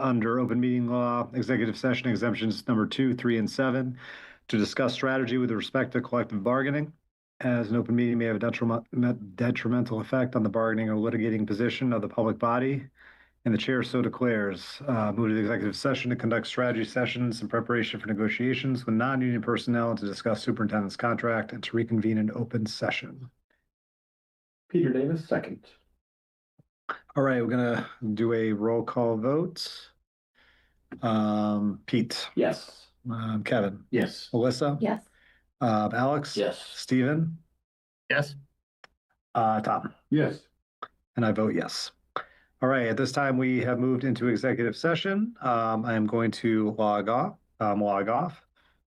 under open meeting law, executive session exemptions number 2, 3, and 7 to discuss strategy with respect to collective bargaining, as an open meeting may have a detrimental effect on the bargaining or litigating position of the public body, and the chair so declares. Move to the executive session to conduct strategy sessions in preparation for negotiations with non-union personnel and to discuss superintendent's contract and to reconvene in open session. Peter Davis, second. All right, we're gonna do a roll call vote. Pete. Yes. Kevin. Yes. Alyssa. Yes. Alex. Yes. Stephen. Yes. Tom. Yes. And I vote yes. All right, at this time we have moved into executive session. I am going to log off,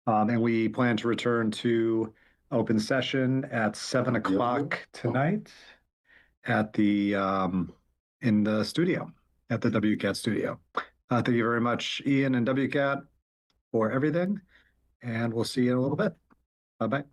and we plan to return to open session at 7 o'clock tonight at the in the studio, at the WCAT studio. Thank you very much, Ian and WCAT, for everything, and we'll see you in a little bit. Bye-bye.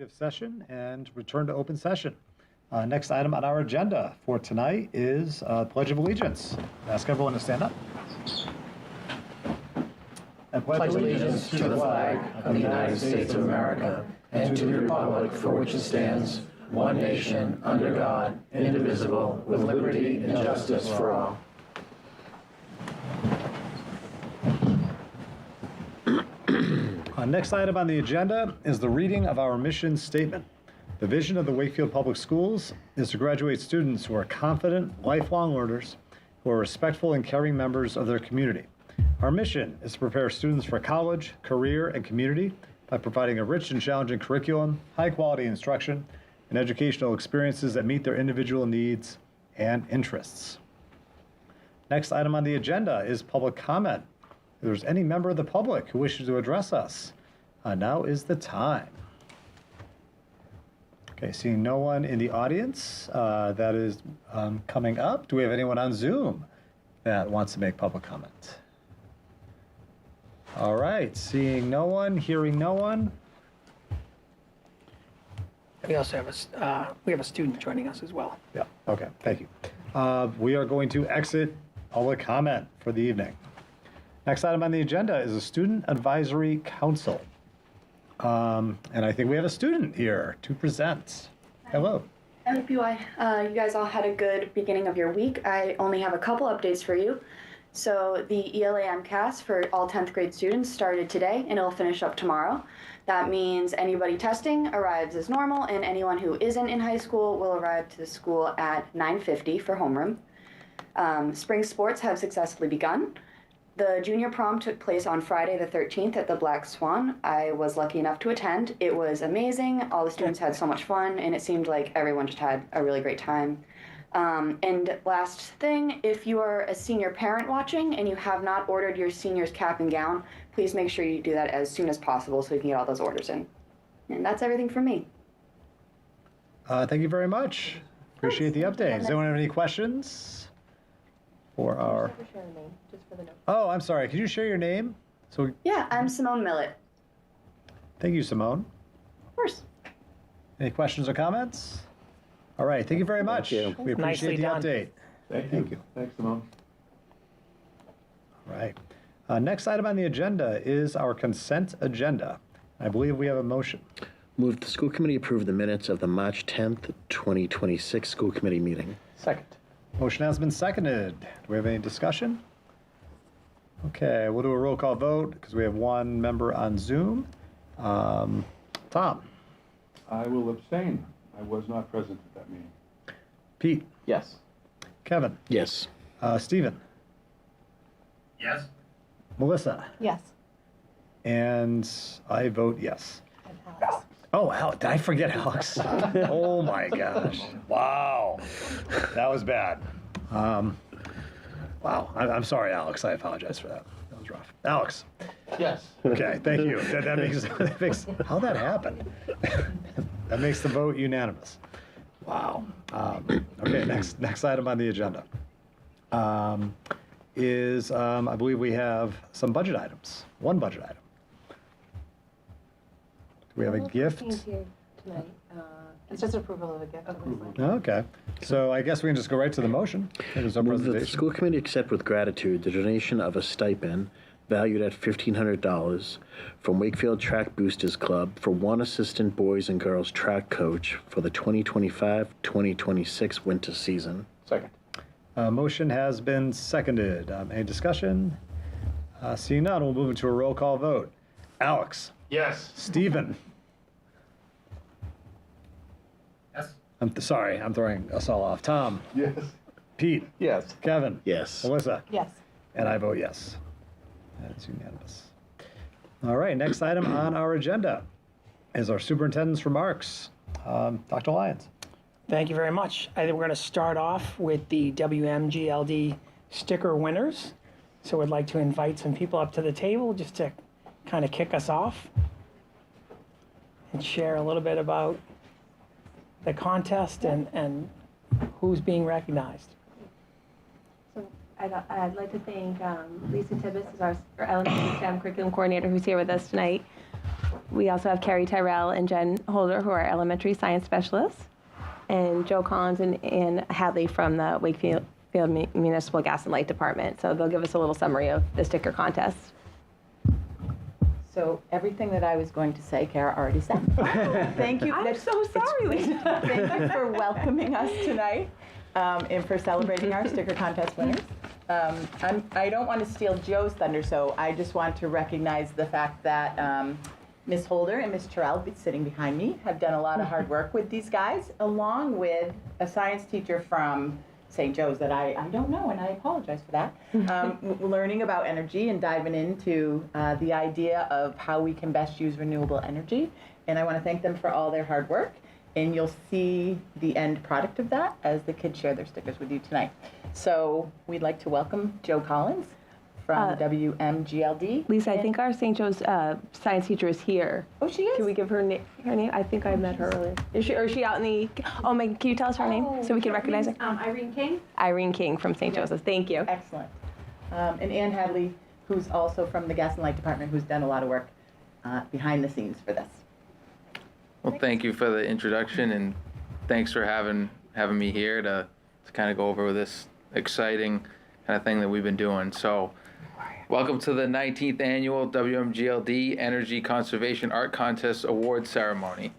executive session and return to open session. Next item on our agenda for tonight is Pledge of Allegiance. Ask everyone to stand up. I pledge allegiance to the flag of the United States of America and to the republic for which it stands, one nation, under God, indivisible, with liberty and justice for all. Next item on the agenda is the reading of our mission statement. The vision of the Wakefield Public Schools is to graduate students who are confident, lifelong learners, who are respectful and caring members of their community. Our mission is to prepare students for college, career, and community by providing a rich and challenging curriculum, high-quality instruction, and educational experiences that meet their individual needs and interests. Next item on the agenda is public comment. If there's any member of the public who wishes to address us, now is the time. Okay, seeing no one in the audience that is coming up. Do we have anyone on Zoom that wants to make public comment? All right, seeing no one, hearing no one. We also have a student joining us as well. Yeah, okay, thank you. We are going to exit public comment for the evening. Next item on the agenda is a Student Advisory Council. And I think we have a student here to present. Hello. I hope you guys all had a good beginning of your week. I only have a couple updates for you. So the ELA MCAS for all 10th grade students started today and it'll finish up tomorrow. That means anybody testing arrives as normal and anyone who isn't in high school will arrive to the school at 9:50 for homeroom. Spring sports have successfully begun. The junior prom took place on Friday the 13th at the Black Swan. I was lucky enough to attend. It was amazing. All the students had so much fun, and it seemed like everyone just had a really great time. And last thing, if you are a senior parent watching and you have not ordered your senior's cap and gown, please make sure you do that as soon as possible so you can get all those orders in. And that's everything from me. Thank you very much. Appreciate the update. Does anyone have any questions? For our... Oh, I'm sorry. Could you share your name? Yeah, I'm Simone Millett. Thank you, Simone. Of course. Any questions or comments? All right. Thank you very much. Thank We appreciate Nicely the done. update. Thank you. Thanks, Simone. All right. Next item on the agenda is our consent agenda. I believe we have a motion. Move the school committee approve the minutes of the March 10th, 2026 school committee meeting. Second. Motion has been seconded. Do we have any discussion? Okay, we'll do a roll call vote because we have one member on Zoom. Tom? I will abstain. I was not present at that meeting. Pete? Yes. Kevin? Yes. Stephen? Yes. Melissa? Yes. And I vote yes. Oh, did I forget Alex? Oh my gosh. Wow. That was bad. Wow. I'm sorry, Alex. I apologize for that. That was rough. Alex. Yes. Okay, thank you. That makes how'd that happen? That makes the vote unanimous. Wow. Okay, next item on the agenda is I believe we have some budget items. One budget item. We have a gift. Here tonight. It's just approval of a gift. Okay, so I guess we can just go right to the motion. There's no Move that the presentation. school committee accept with gratitude the donation of a stipend valued at $1,500 from Wakefield Track Boosters Club for one assistant boys and girls track coach for the 2025-2026 winter season. Second. Motion has been seconded. Any discussion? Seeing none, we'll move into a roll call vote. Alex. Yes. Stephen. Yes. I'm sorry, I'm throwing us all off. Tom. Yes. Pete. Yes. Kevin. Yes. Melissa. Yes. And I vote yes. That's unanimous. All right, next item on our agenda is our superintendent's remarks. Dr. Lyons. Thank you very much. I think we're going to start off with the WMGLD sticker winners. So I'd like to invite some people up to the table just to kind of kick us off and share a little bit about the contest and who's being recognized. So I'd like to thank Lisa Tibbetts, is our elementary STEM curriculum coordinator, who's here with us tonight. We also have Carrie Tyrell and Jen Holder, who are elementary science specialists, and Joe Collins and Ann Hadley from the Wakefield Municipal Gas and Light Department. So they'll give us a little summary of the sticker contest. So everything that I was going to say, Kara already said. Thank you. I'm so sorry, Lisa. Thank you for welcoming us tonight and for celebrating our sticker contest winners. I don't want to steal Joe's thunder, so I just want to recognize the fact that Ms. Holder and Ms. Terrell, sitting behind me, have done a lot of hard work with these guys, along with a science teacher from St. Joe's that I don't know, and I apologize for that. Learning about energy and diving into the idea of how we can best use renewable energy. And I want to thank them for all their hard work. And you'll see the end product of that as the kids share their stickers with you tonight. So we'd like to welcome Joe Collins from WMGLD. Lisa, I think our St. Joe's science teacher is here. Oh, she is? Can we give her name? I think I met her earlier. Is she out in the? Oh, Megan, can you tell us her name so we can recognize her? Irene King. Irene King from St. Joseph's. Thank you. Excellent. And Ann Hadley, who's also from the Gas and Light Department, who's done a lot of work behind the scenes for this. Well, thank you for the introduction, and thanks for having me here to kind of go over this exciting kind of thing that we've been doing. So, welcome to the 19th annual WMGLD Energy Conservation Art Contest Award Ceremony.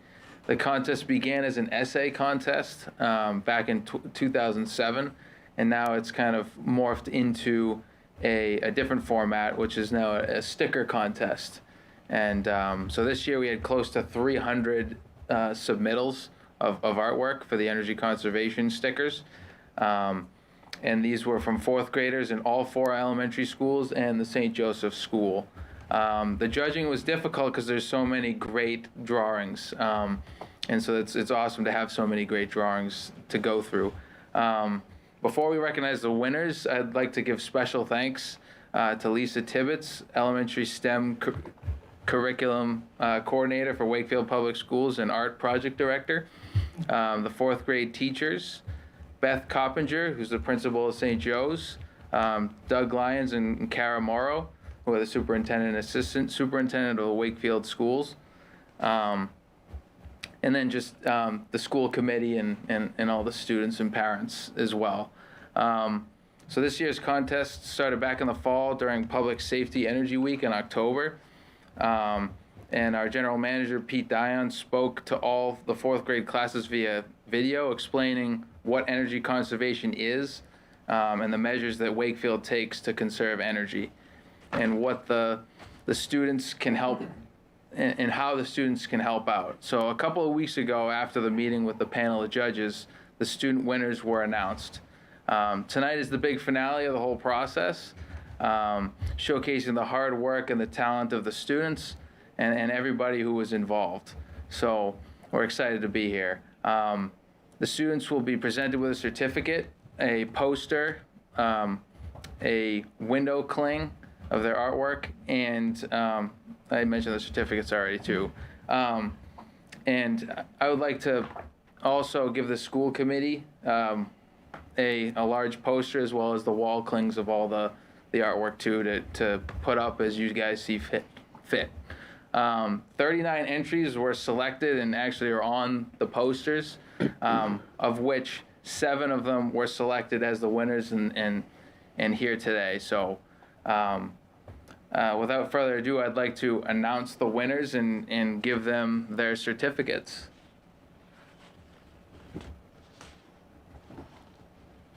The contest began as an essay contest back in 2007, and now it's kind of morphed into a different format, which is now a sticker contest. And so this year we had close to 300 submittals of artwork for the energy conservation stickers. And these were from fourth graders in all 4 elementary schools and the St. Joseph School. The judging was difficult because there's so many great drawings. And so it's awesome to have so many great drawings to go through. Before we recognize the winners, I'd like to give special thanks to Lisa Tibbetts, elementary STEM curriculum coordinator for Wakefield Public Schools and art project director, the 4th grade teachers, Beth Coppinger, who's the principal of St. Joe's, Doug Lyons and Kara Morrow, who are the superintendent and assistant superintendent of the Wakefield schools, and then just the school committee and all the students and parents as well. So this year's contest started back in the fall during Public Safety Energy Week in October. And our general manager, Pete Dion, spoke to all the 4th grade classes via video, explaining what energy conservation is and the measures that Wakefield takes to conserve energy and what the students can help and how the students can help out. So a couple of weeks ago, after the meeting with the panel of judges, the student winners were announced. Tonight is the big finale of the whole process. Showcasing the hard work and the talent of the students and everybody who was involved. So we're excited to be here. The students will be presented with a certificate, a poster, a window cling of their artwork, and I mentioned the certificates already too. And I would like to also give the school committee a large poster as well as the wall clings of all the artwork too to put up as you guys see fit. 39 entries were selected and actually are on the posters, of which 7 of them were selected as the winners and here today. So without further ado, I'd like to announce the winners and give them their certificates.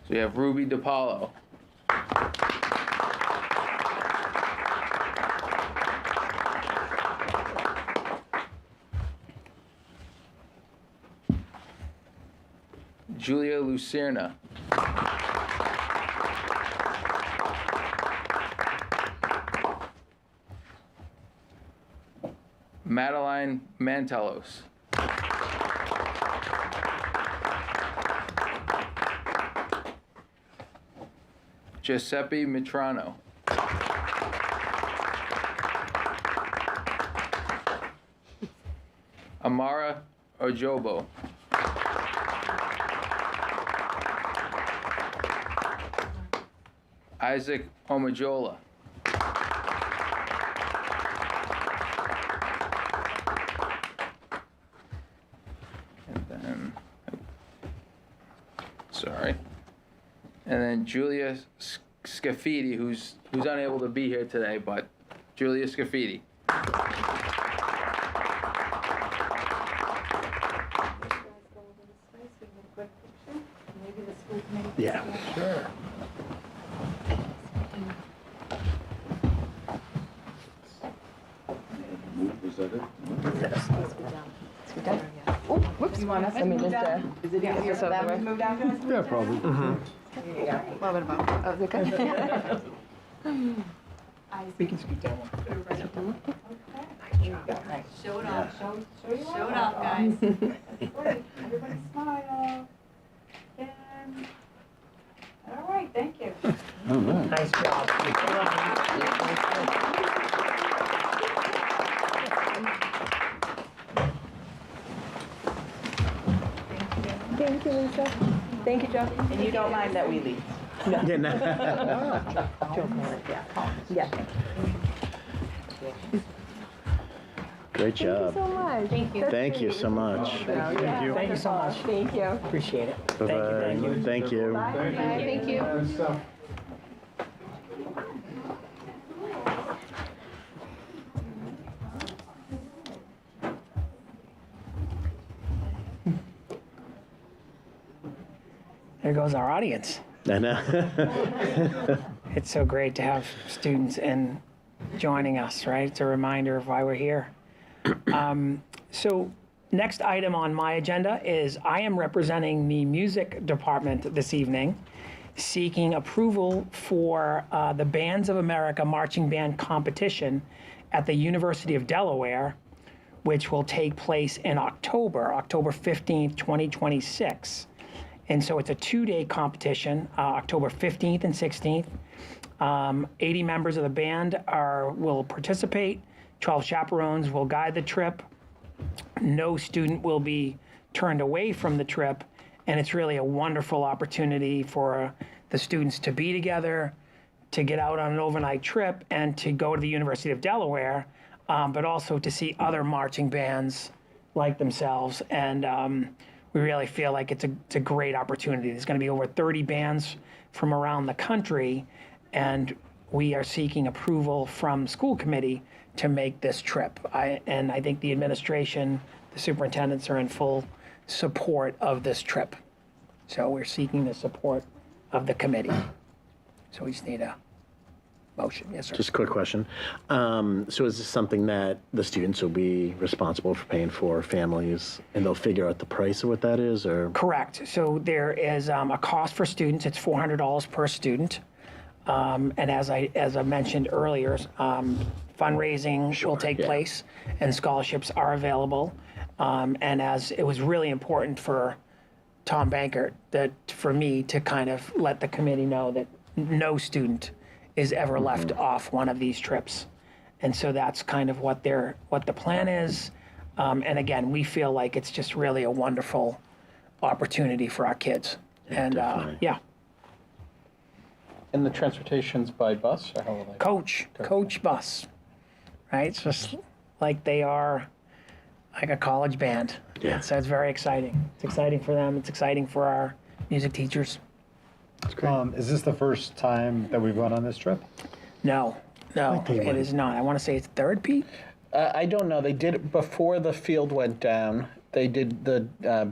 So we have Ruby DiPaolo. Julia Lucerna. Madeline Mantelos. Giuseppe Mitrano. Amara Ojobo. Isaac Omajola. and then Julia Scafidi, who's unable to be here today, but Julia Scafidi. Yeah. Sure. Was that it? You want us to move down? Is it easier for them to move down, guys? Yeah, probably. What about, oh, is it good? We can scoot down one. Show it off, show it off, guys. Everybody smile. And, all right, thank you. Oh, nice. Nice job. Thank you, Lisa. Thank you, Joe. And you don't mind that we leave? Yeah. Great Thank you job. so much. Thank you. Thank you so much. Thank you so much. Thank you. Appreciate it. Bye-bye. Thank you. Thank you. Good stuff. There goes our audience. I know. It's so great to have students and joining us, right? It's a reminder of why we're here. So next item on my agenda is I am representing the music department this evening, seeking approval for the Bands of America Marching Band competition at the University of Delaware, which will take place in October 15th, 2026. And so it's a 2-day competition, October 15th and 16th. 80 members of the band will participate. 12 chaperones will guide the trip. No student will be turned away from the trip. And it's really a wonderful opportunity for the students to be together, to get out on an overnight trip, and to go to the University of Delaware, but also to see other marching bands like themselves. And we really feel like it's a great opportunity. There's going to be over 30 bands from around the country, and we are seeking approval from school committee to make this trip. And I think the administration, the superintendents are in full support of this trip. So we're seeking the support of the committee. So we just need a motion. Yes, sir. Just a quick question. So is this something that the students will be responsible for paying for, families, and they'll figure out the price of what that is, or? Correct. So there is a cost for students. It's $400 per student. And as I mentioned earlier, fundraising will take place, and scholarships are available. And as it was really important for Tom Bankert, that for me to kind of let the committee know that no student is ever left off one of these trips. And so that's kind of what the plan is. And again, we feel like it's just really a wonderful opportunity for our kids. And yeah, And the transportation's by bus, or how will they? coach bus, right? It's just like they are like a college band. Yeah. So it's very exciting. It's exciting for them. It's exciting for our music teachers. Is this the first time that we've gone on this trip? No, it is not. I want to say it's third, Pete. I don't know. They did it before the field went down. They did the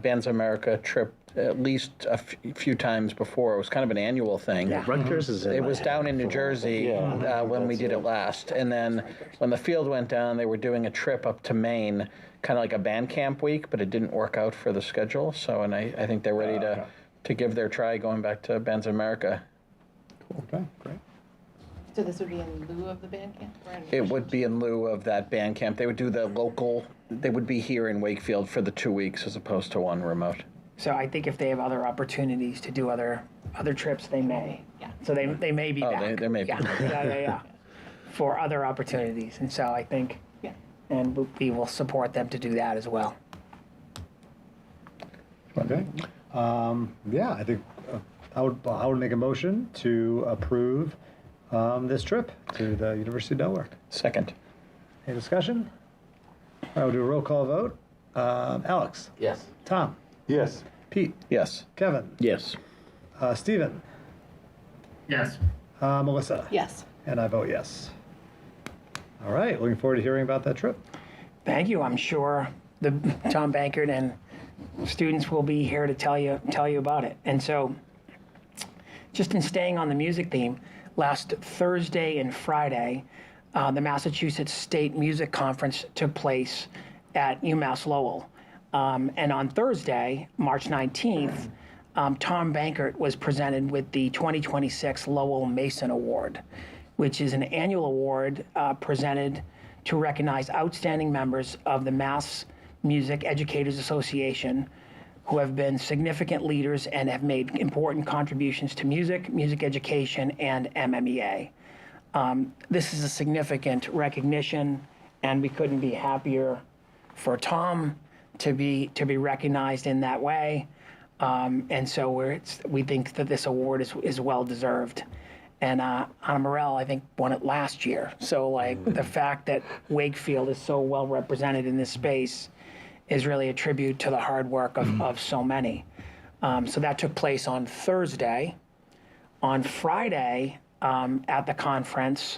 Bands of America trip at least a few times before. It was kind of an annual thing. Yeah. Rutgers is in It was that. down in New Jersey when we did it last. And then when the field went down, they were doing a trip up to Maine, kind of like a band camp week, but it didn't work out for the schedule. So, and I think they're ready to give their try going back to Bands of America. Okay, great. So this would be in lieu of the band camp? or in It addition? would be in lieu of that band camp. They would do the local, they would be here in Wakefield for the 2 weeks as opposed to one remote. So I think if they have other opportunities to do other trips, they may. Yeah. So they may be Oh, back. they may be. Yeah. For other opportunities, and so I think, Yeah. and we will support them to do that as well. Okay. Yeah, I think I would make a motion to approve this trip to the University of Delaware. Second. Any discussion? I will do a roll call vote. Alex? Yes. Tom? Yes. Pete? Yes. Kevin? Yes. Stephen? Yes. Melissa? Yes. And I vote yes. All right, looking forward to hearing about that trip. Thank you. I'm sure the Tom Bankert and students will be here to tell you about it. And so, just in staying on the music theme, last Thursday and Friday, the Massachusetts State Music Conference took place at UMass Lowell. And on Thursday, March 19th, Tom Bankert was presented with the 2026 Lowell Mason Award, which is an annual award presented to recognize outstanding members of the Mass Music Educators Association who have been significant leaders and have made important contributions to music, music education, and MMEA. This is a significant recognition, and we couldn't be happier for Tom to be recognized in that way. And so we think that this award is well deserved. And Anna Morell, I think, won it last year. So like the fact that Wakefield is so well represented in this space is really a tribute to the hard work of so many. So that took place on Thursday. On Friday, at the conference,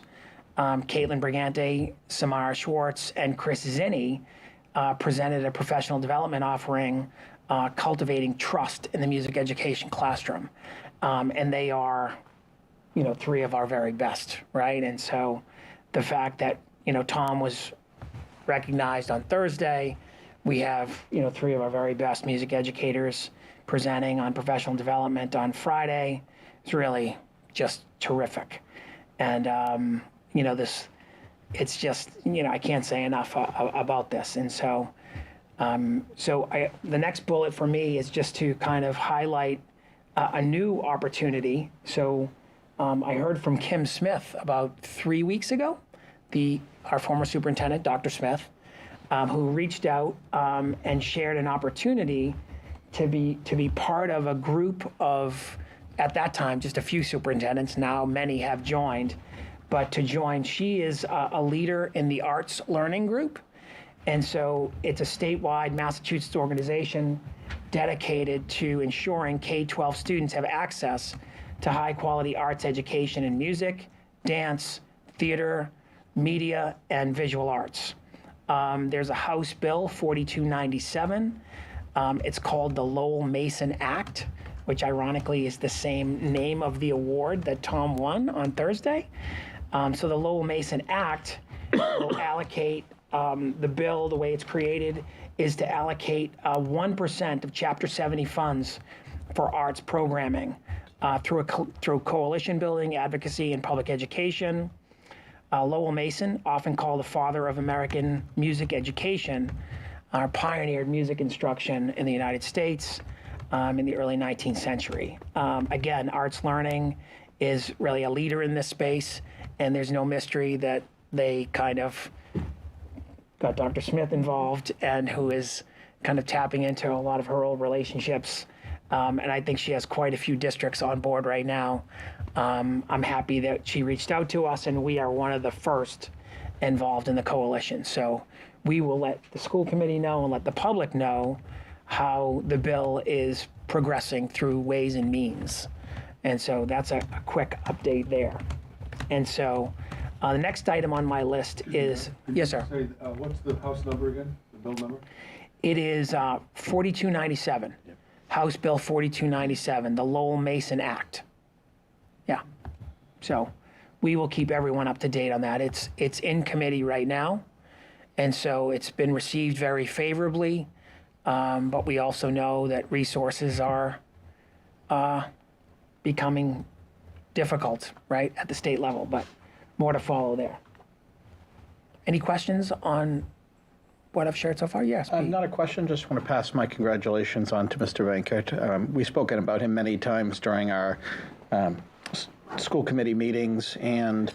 Caitlin Brigante, Samara Schwartz, and Chris Zinni presented a professional development offering, Cultivating Trust in the Music Education Classroom. And they are, three of our very best, right? And so the fact that, Tom was recognized on Thursday, we have, three of our very best music educators presenting on professional development on Friday. It's really just terrific. And, it's just, I can't say enough about this. And so, the next bullet for me is just to kind of highlight a new opportunity. So I heard from Kim Smith about 3 weeks ago, our former superintendent, Dr. Smith, who reached out and shared an opportunity to be part of a group of, at that time, just a few superintendents. Now many have joined, but to join, she is a leader in the Arts Learning Group. And so it's a statewide Massachusetts organization dedicated to ensuring K-12 students have access to high-quality arts education in music, dance, theater, media, and visual arts. There's a House Bill 4297. It's called the Lowell Mason Act, which ironically is the same name of the award that Tom won on Thursday. So the Lowell Mason Act will allocate, the bill, the way it's created, is to allocate 1% of Chapter 70 funds for arts programming through coalition building, advocacy, and public education. Lowell Mason, often called the father of American music education, pioneered music instruction in the United States in the early 19th century. Again, arts learning is really a leader in this space, and there's no mystery that they kind of got Dr. Smith involved, and who is kind of tapping into a lot of her old relationships. And I think she has quite a few districts on board right now. I'm happy that she reached out to us, and we are one of the first involved in the coalition. So we will let the school committee know and let the public know how the bill is progressing through Ways and Means. And so that's a quick update there. And so the next item on my list is, yes, sir. Say, what's the house number again, the bill number? It is 4297. Yep. House Bill 4297, the Lowell Mason Act. Yeah. So we will keep everyone up to date on that. It's in committee right now. And so it's been received very favorably. But we also know that resources are becoming difficult, right, at the state level, but more to follow there. Any questions on what I've shared so far? Yes. Not a question, just want to pass my congratulations on to Mr. Bankert. We've spoken about him many times during our school committee meetings, and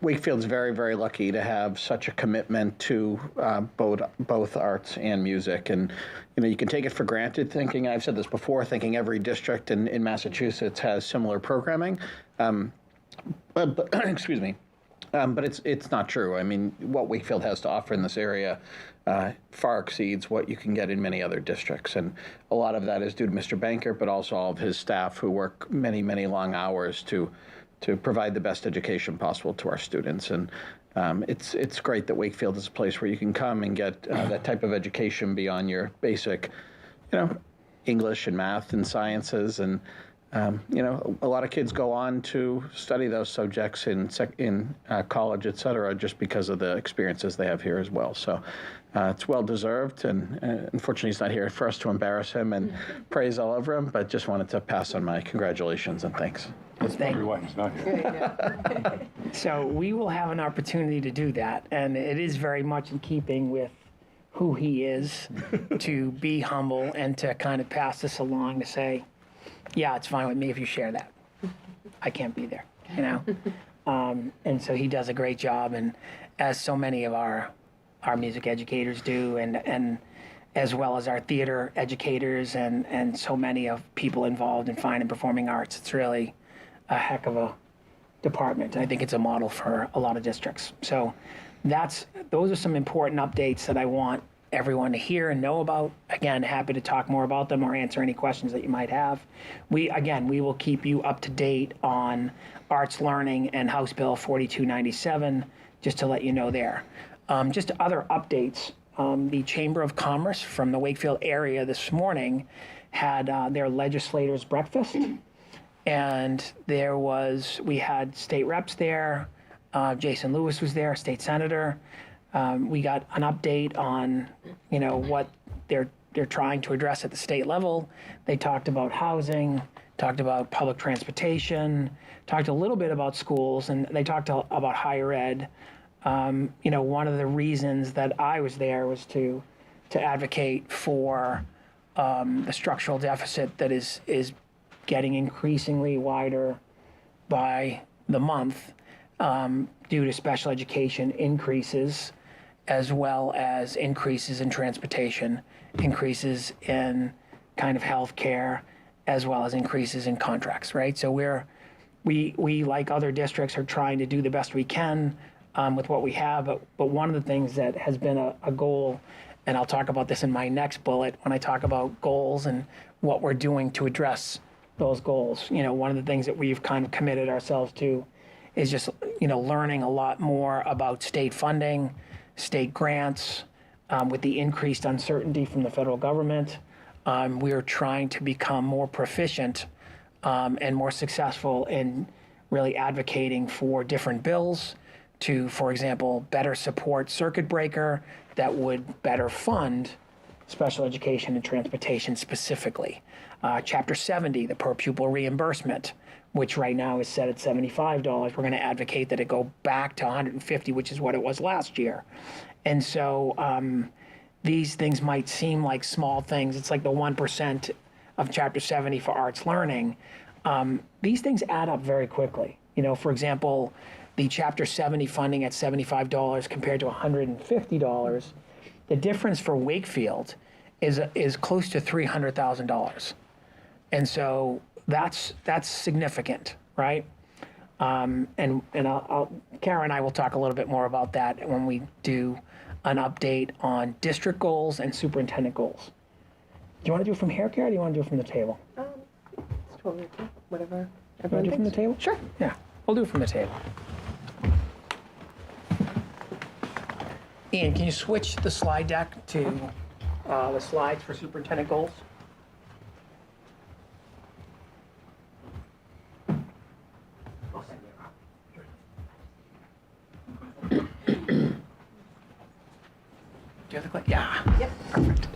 Wakefield's very, very lucky to have such a commitment to both arts and music. And you can take it for granted, thinking, I've said this before, thinking every district in Massachusetts has similar programming. But excuse me. But it's not true. I mean, what Wakefield has to offer in this area far exceeds what you can get in many other districts. And a lot of that is due to Mr. Banker, but also all of his staff who work many, many long hours to provide the best education possible to our students. And it's great that Wakefield is a place where you can come and get that type of education beyond your basic, English and math and sciences. And a lot of kids go on to study those subjects in college, et cetera, just because of the experiences they have here as well. So it's well deserved, and unfortunately he's not here for us to embarrass him and praise all over him, but just wanted to pass on my congratulations and thanks. That's probably why he's not here. So we will have an opportunity to do that, and it is very much in keeping with who he is, to be humble and to kind of pass this along to say, yeah, it's fine with me if you share that. I can't be there, and so he does a great job, and as so many of our music educators do, and as well as our theater educators and so many of people involved in fine and performing arts. It's really a heck of a department. I think it's a model for a lot of districts. So those are some important updates that I want everyone to hear and know about. Again, happy to talk more about them or answer any questions that you might have. We will keep you up to date on arts learning and House Bill 4297, just to let you know there. Just other updates. The Chamber of Commerce from the Wakefield area this morning had their legislators' breakfast. And we had state reps there. Jason Lewis was there, state senator. We got an update on, what they're trying to address at the state level. They talked about housing, talked about public transportation, talked a little bit about schools, and they talked about higher ed. One of the reasons that I was there was to advocate for the structural deficit that is getting increasingly wider by the month due to special education increases, as well as increases in transportation, increases in kind of healthcare, as well as increases in contracts, right? So we like other districts are trying to do the best we can with what we have, but one of the things that has been a goal, and I'll talk about this in my next bullet when I talk about goals and what we're doing to address those goals. One of the things that we've kind of committed ourselves to is just, learning a lot more about state funding, state grants, with the increased uncertainty from the federal government. We are trying to become more proficient and more successful in really advocating for different bills to, for example, better support circuit breaker that would better fund special education and transportation specifically. Chapter 70, the per pupil reimbursement, which right now is set at $75. We're going to advocate that it go back to $150, which is what it was last year. And so these things might seem like small things. It's like the 1% of Chapter 70 for arts learning. These things add up very quickly. For example, the Chapter 70 funding at $75 compared to $150, the difference for Wakefield is close to $300,000. And so that's significant, right? And Kara and I will talk a little bit more about that when we do an update on district goals and superintendent goals. Do you want to do it from here, Kara, or do you want to do it from the table? It's totally okay. Whatever. You want to Everyone do it from the thinks. table? Sure. Yeah, we'll do it from the table. Ian, can you switch the slide deck to the slides for superintendent goals? Do you have the click? Yeah. Yep. Perfect.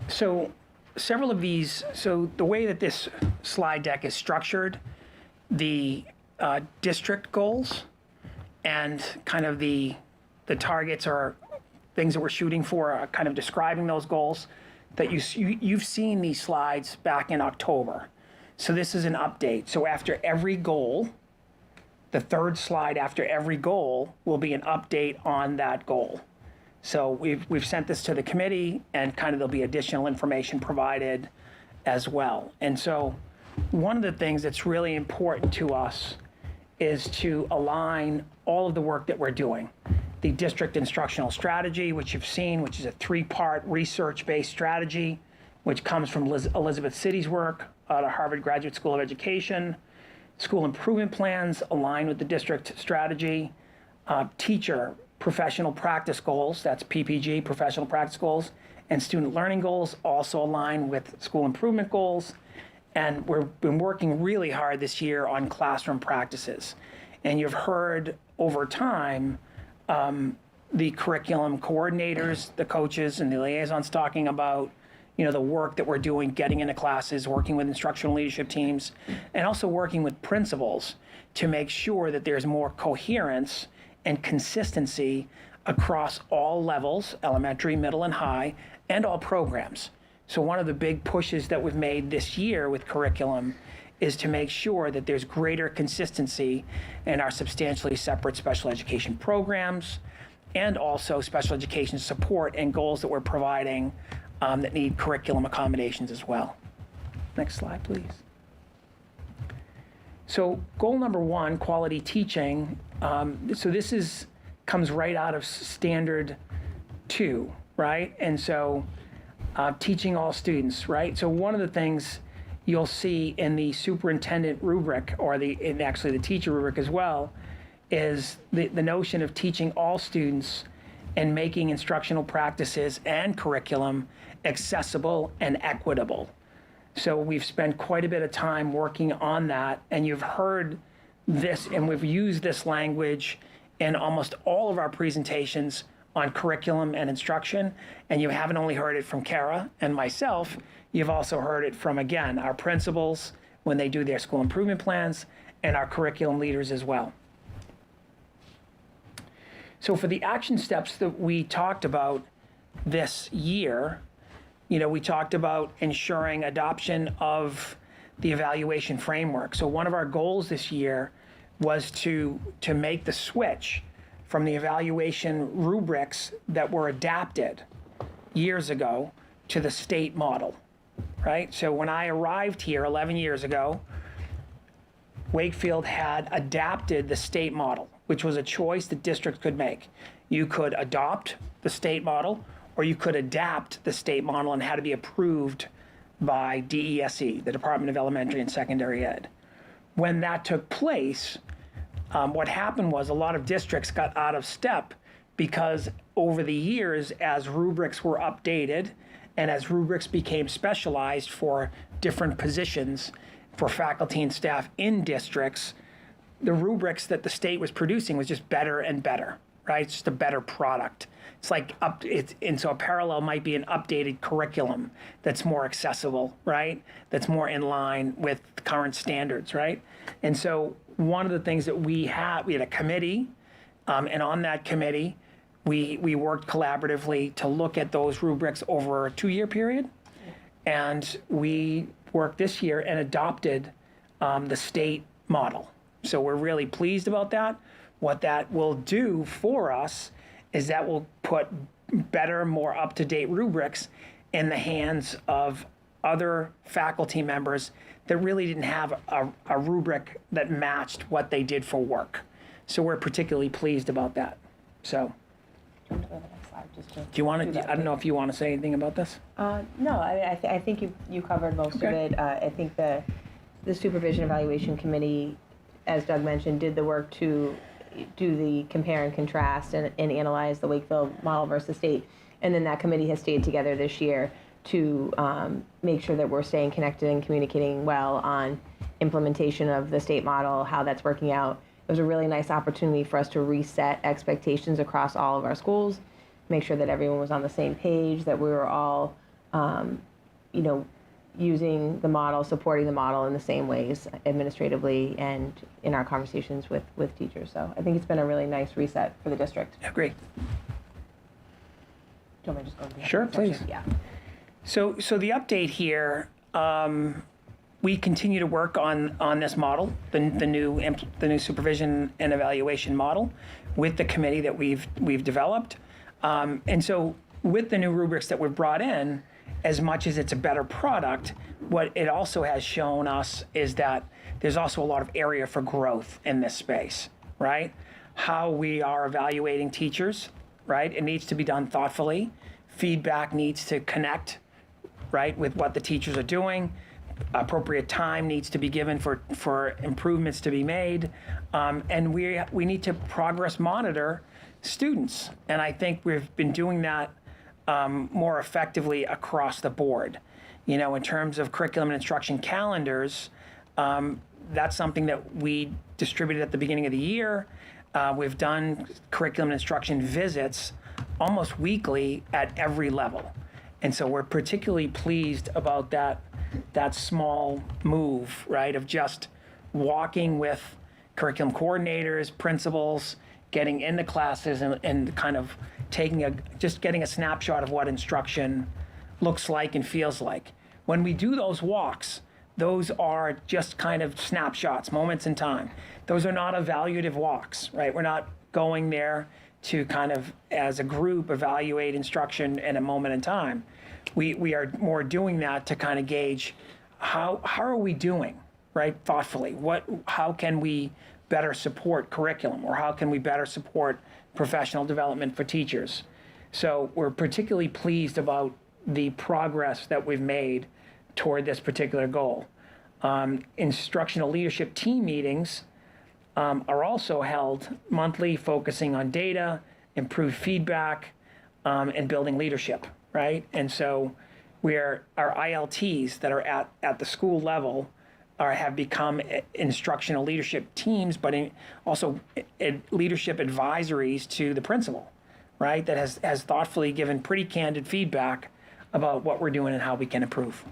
So several of these, so the way that this slide deck is structured, the district goals and kind of the targets are things that we're shooting for, kind of describing those goals, that you've seen these slides back in October. So this is an update. So after every goal, the third slide after every goal will be an update on that goal. So we've sent this to the committee, and kind of there'll be additional information provided as well. And so one of the things that's really important to us is to align all of the work that we're doing. The district instructional strategy, which you've seen, which is a 3-part research-based strategy, which comes from Elizabeth City's work out of Harvard Graduate School of Education. School improvement plans align with the district strategy. Teacher professional practice goals, that's PPG, professional practice goals, and student learning goals also align with school improvement goals. And we've been working really hard this year on classroom practices. And you've heard over time the curriculum coordinators, the coaches, and the liaisons talking about the work that we're doing, getting into classes, working with instructional leadership teams, and also working with principals to make sure that there's more coherence and consistency across all levels, elementary, middle, and high, and all programs. So one of the big pushes that we've made this year with curriculum is to make sure that there's greater consistency in our substantially separate special education programs, and also special education support and goals that we're providing that need curriculum accommodations as well. Next slide, please. So goal number 1, quality teaching. So this comes right out of standard 2, right? And so teaching all students, right? So one of the things you'll see in the superintendent rubric, or actually the teacher rubric as well, is the notion of teaching all students and making instructional practices and curriculum accessible and equitable. So we've spent quite a bit of time working on that, and you've heard this, and we've used this language in almost all of our presentations on curriculum and instruction. And you haven't only heard it from Kara and myself, you've also heard it from, again, our principals when they do their school improvement plans, and our curriculum leaders as well. So for the action steps that we talked about this year, we talked about ensuring adoption of the evaluation framework. So one of our goals this year was to make the switch from the evaluation rubrics that were adapted years ago to the state model, right? So when I arrived here 11 years ago, Wakefield had adapted the state model, which was a choice the district could make. You could adopt the state model, or you could adapt the state model, and had to be approved by DESE, the Department of Elementary and Secondary Ed. When that took place, what happened was a lot of districts got out of step, because over the years, as rubrics were updated and as rubrics became specialized for different positions for faculty and staff in districts, the rubrics that the state was producing was just better and better, right? It's just a better product. It's like and so a parallel might be an updated curriculum that's more accessible, right? That's more in line with current standards, right? And so one of the things that we had a committee, and on that committee, we worked collaboratively to look at those rubrics over a 2-year period, and we worked this year and adopted the state model. So we're really pleased about that. What that will do for us is that will put better, more up-to-date rubrics in the hands of other faculty members that really didn't have a rubric that matched what they did for work. So we're particularly pleased about that. So, Do you want to go to the next slide? do you want to? I don't know if you want to say anything about this. No, I think you covered most of it. I think the Supervision Evaluation Committee, as Doug mentioned, did the work to do the compare and contrast and analyze the Wakefield model versus state. And then that committee has stayed together this year to make sure that we're staying connected and communicating well on implementation of the state model, how that's working out. It was a really nice opportunity for us to reset expectations across all of our schools, make sure that everyone was on the same page, that we were all, using the model, supporting the model in the same ways administratively and in our conversations with teachers. So I think it's been a really nice reset for the district. Yeah, great. Do you want me to just go to the Sure, update section? please. Yeah. So the update here, we continue to work on this model, the new supervision and evaluation model, with the committee that we've developed, and so with the new rubrics that we've brought in, as much as it's a better product, what it also has shown us is that there's also a lot of area for growth in this space, right? How we are evaluating teachers, right? It needs to be done thoughtfully. Feedback needs to connect, right, with what the teachers are doing. Appropriate time needs to be given for improvements to be made. And we need to progress monitor students. And I think we've been doing that more effectively across the board. You know, in terms of curriculum and instruction calendars, that's something that we distributed at the beginning of the year. We've done curriculum and instruction visits almost weekly at every level. And so we're particularly pleased about that small move, right, of just walking with curriculum coordinators, principals, getting into classes and kind of getting a snapshot of what instruction looks like and feels like. When we do those walks, those are just kind of snapshots, moments in time. Those are not evaluative walks, right? We're not going there to kind of, as a group, evaluate instruction in a moment in time. We are more doing that to kind of gauge how are we doing, right, thoughtfully. How can we better support curriculum, or how can we better support professional development for teachers? So we're particularly pleased about the progress that we've made toward this particular goal. Instructional leadership team meetings are also held monthly, focusing on data, improved feedback, and building leadership, right? And so our ILTs that are at the school level have become instructional leadership teams, but also leadership advisories to the principal, right? That has thoughtfully given pretty candid feedback about what we're doing and how we can improve.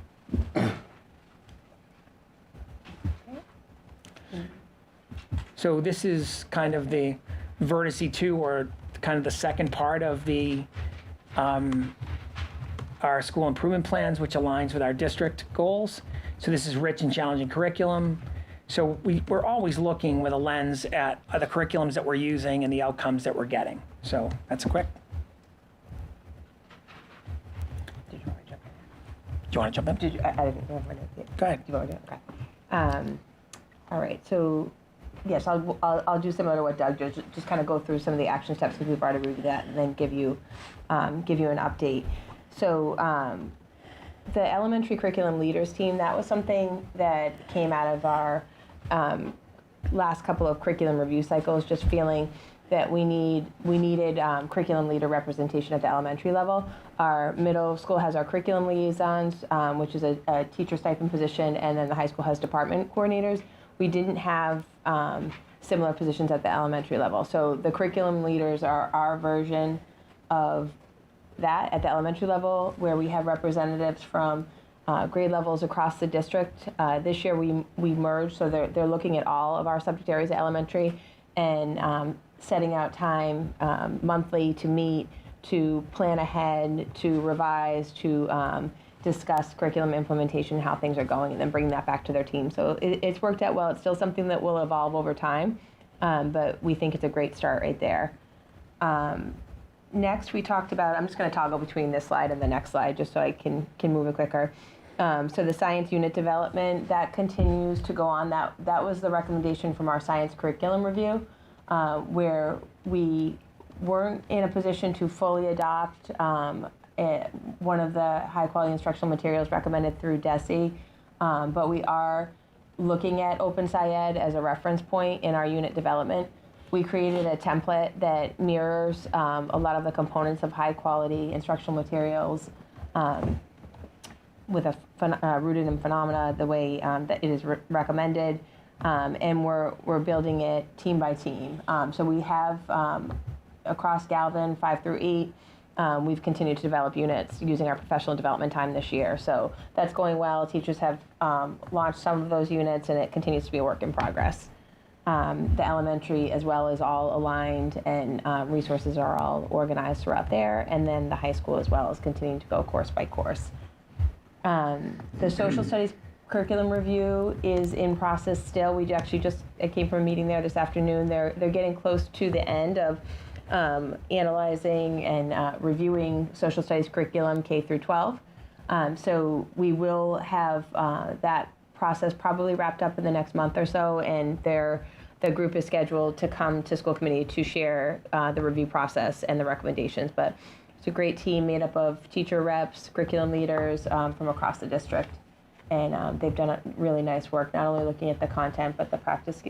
So this is kind of the Vertice 2, or kind of the second part of our school improvement plans, which aligns with our district goals. So this is rich and challenging curriculum. So we're always looking with a lens at the curriculums that we're using and the outcomes that we're getting. So that's a quick. Did you want to jump in? Do you want to jump in? Did you, I didn't know what it. Go ahead. You want to do it? Okay. All right. So yes, I'll do similar to what Doug did. Just kind of go through some of the action steps, because we've already reviewed that, and then give you an update. So the elementary curriculum leaders team, that was something that came out of our last couple of curriculum review cycles, just feeling that we needed curriculum leader representation at the elementary level. Our middle school has our curriculum liaisons, which is a teacher stipend position, and then the high school has department coordinators. We didn't have similar positions at the elementary level. So the curriculum leaders are our version of that at the elementary level, where we have representatives from grade levels across the district. This year we merged, so they're looking at all of our subject areas at elementary, and setting out time monthly to meet, to plan ahead, to revise, to discuss curriculum implementation, how things are going, and then bring that back to their team. So it's worked out well. It's still something that will evolve over time, but we think it's a great start right there. Next, we talked about, I'm just going to toggle between this slide and the next slide just so I can move it quicker. So the science unit development, that continues to go on. That was the recommendation from our science curriculum review, where we weren't in a position to fully adopt one of the high quality instructional materials recommended through DESE, but we are looking at Open SciEd as a reference point in our unit development. We created a template that mirrors a lot of the components of high quality instructional materials with rooted in phenomena, the way that it is recommended, and we're building it team by team. So we have across Galvin 5 through 8, we've continued to develop units using our professional development time this year. So that's going well. Teachers have launched some of those units, and it continues to be a work in progress. The elementary as well is all aligned, and resources are all organized throughout there. And then the high school as well is continuing to go course by course. The social studies curriculum review is in process still. I came from a meeting there this afternoon. They're getting close to the end of analyzing and reviewing social studies curriculum K through 12. So we will have that process probably wrapped up in the next month or so, and the group is scheduled to come to school committee to share the review process and the recommendations. But it's a great team made up of teacher reps, curriculum leaders from across the district. And they've done a really nice work, not only looking at the content, but the practice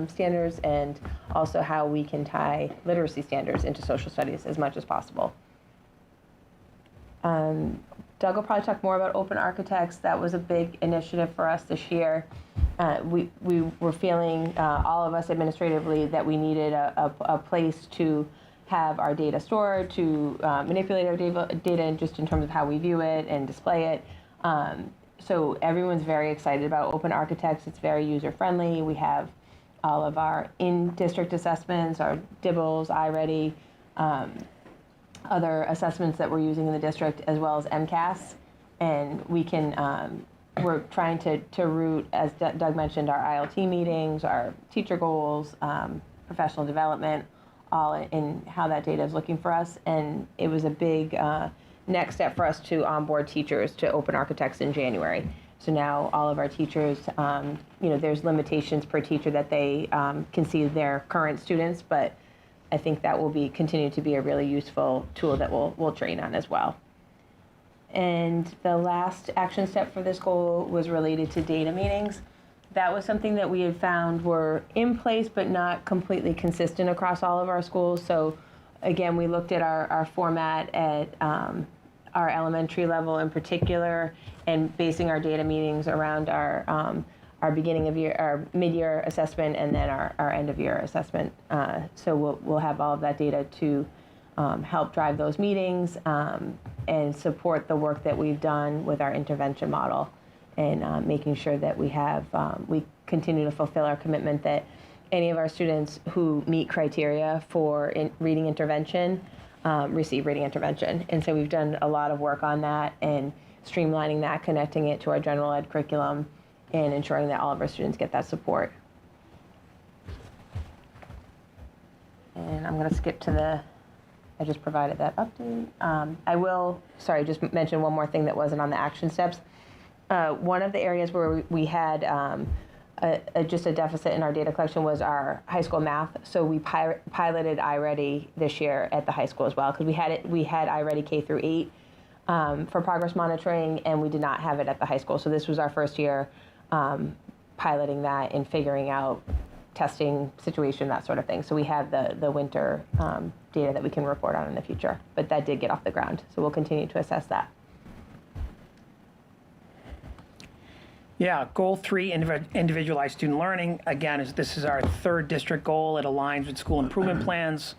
standards, and also how we can tie literacy standards into social studies as much as possible. Doug will probably talk more about open architects. That was a big initiative for us this year. We were feeling, all of us administratively, that we needed a place to have our data stored, to manipulate our data just in terms of how we view it and display it. So everyone's very excited about open architects. It's very user-friendly. We have all of our in-district assessments, our DIBELs, iReady, other assessments that we're using in the district, as well as MCAS. And we can, we're trying to route, as Doug mentioned, our ILT meetings, our teacher goals, professional development, all in how that data is looking for us. And it was a big next step for us to onboard teachers to open architects in January. So now all of our teachers, there's limitations per teacher that they can see their current students, but I think that will continue to be a really useful tool that we'll train on as well. And the last action step for this goal was related to data meetings. That was something that we had found were in place but not completely consistent across all of our schools. So again, we looked at our format at our elementary level in particular, and basing our data meetings around our beginning of year, our mid-year assessment, and then our end of year assessment. So we'll have all of that data to help drive those meetings and support the work that we've done with our intervention model, and making sure that we continue to fulfill our commitment that any of our students who meet criteria for reading intervention receive reading intervention. And so we've done a lot of work on that and streamlining that, connecting it to our general ed curriculum, and ensuring that all of our students get that support. And I'm going to skip to I just provided that update. I will, just mention one more thing that wasn't on the action steps. One of the areas where we had just a deficit in our data collection was our high school math. So we piloted iReady this year at the high school as well, because we had iReady K through 8 for progress monitoring, and we did not have it at the high school. So this was our first year piloting that and figuring out testing situation, that sort of thing. So we have the winter data that we can report on in the future, but that did get off the ground. So we'll continue to assess that. Yeah, goal 3, individualized student learning. Again, this is our third district goal. It aligns with school improvement plans.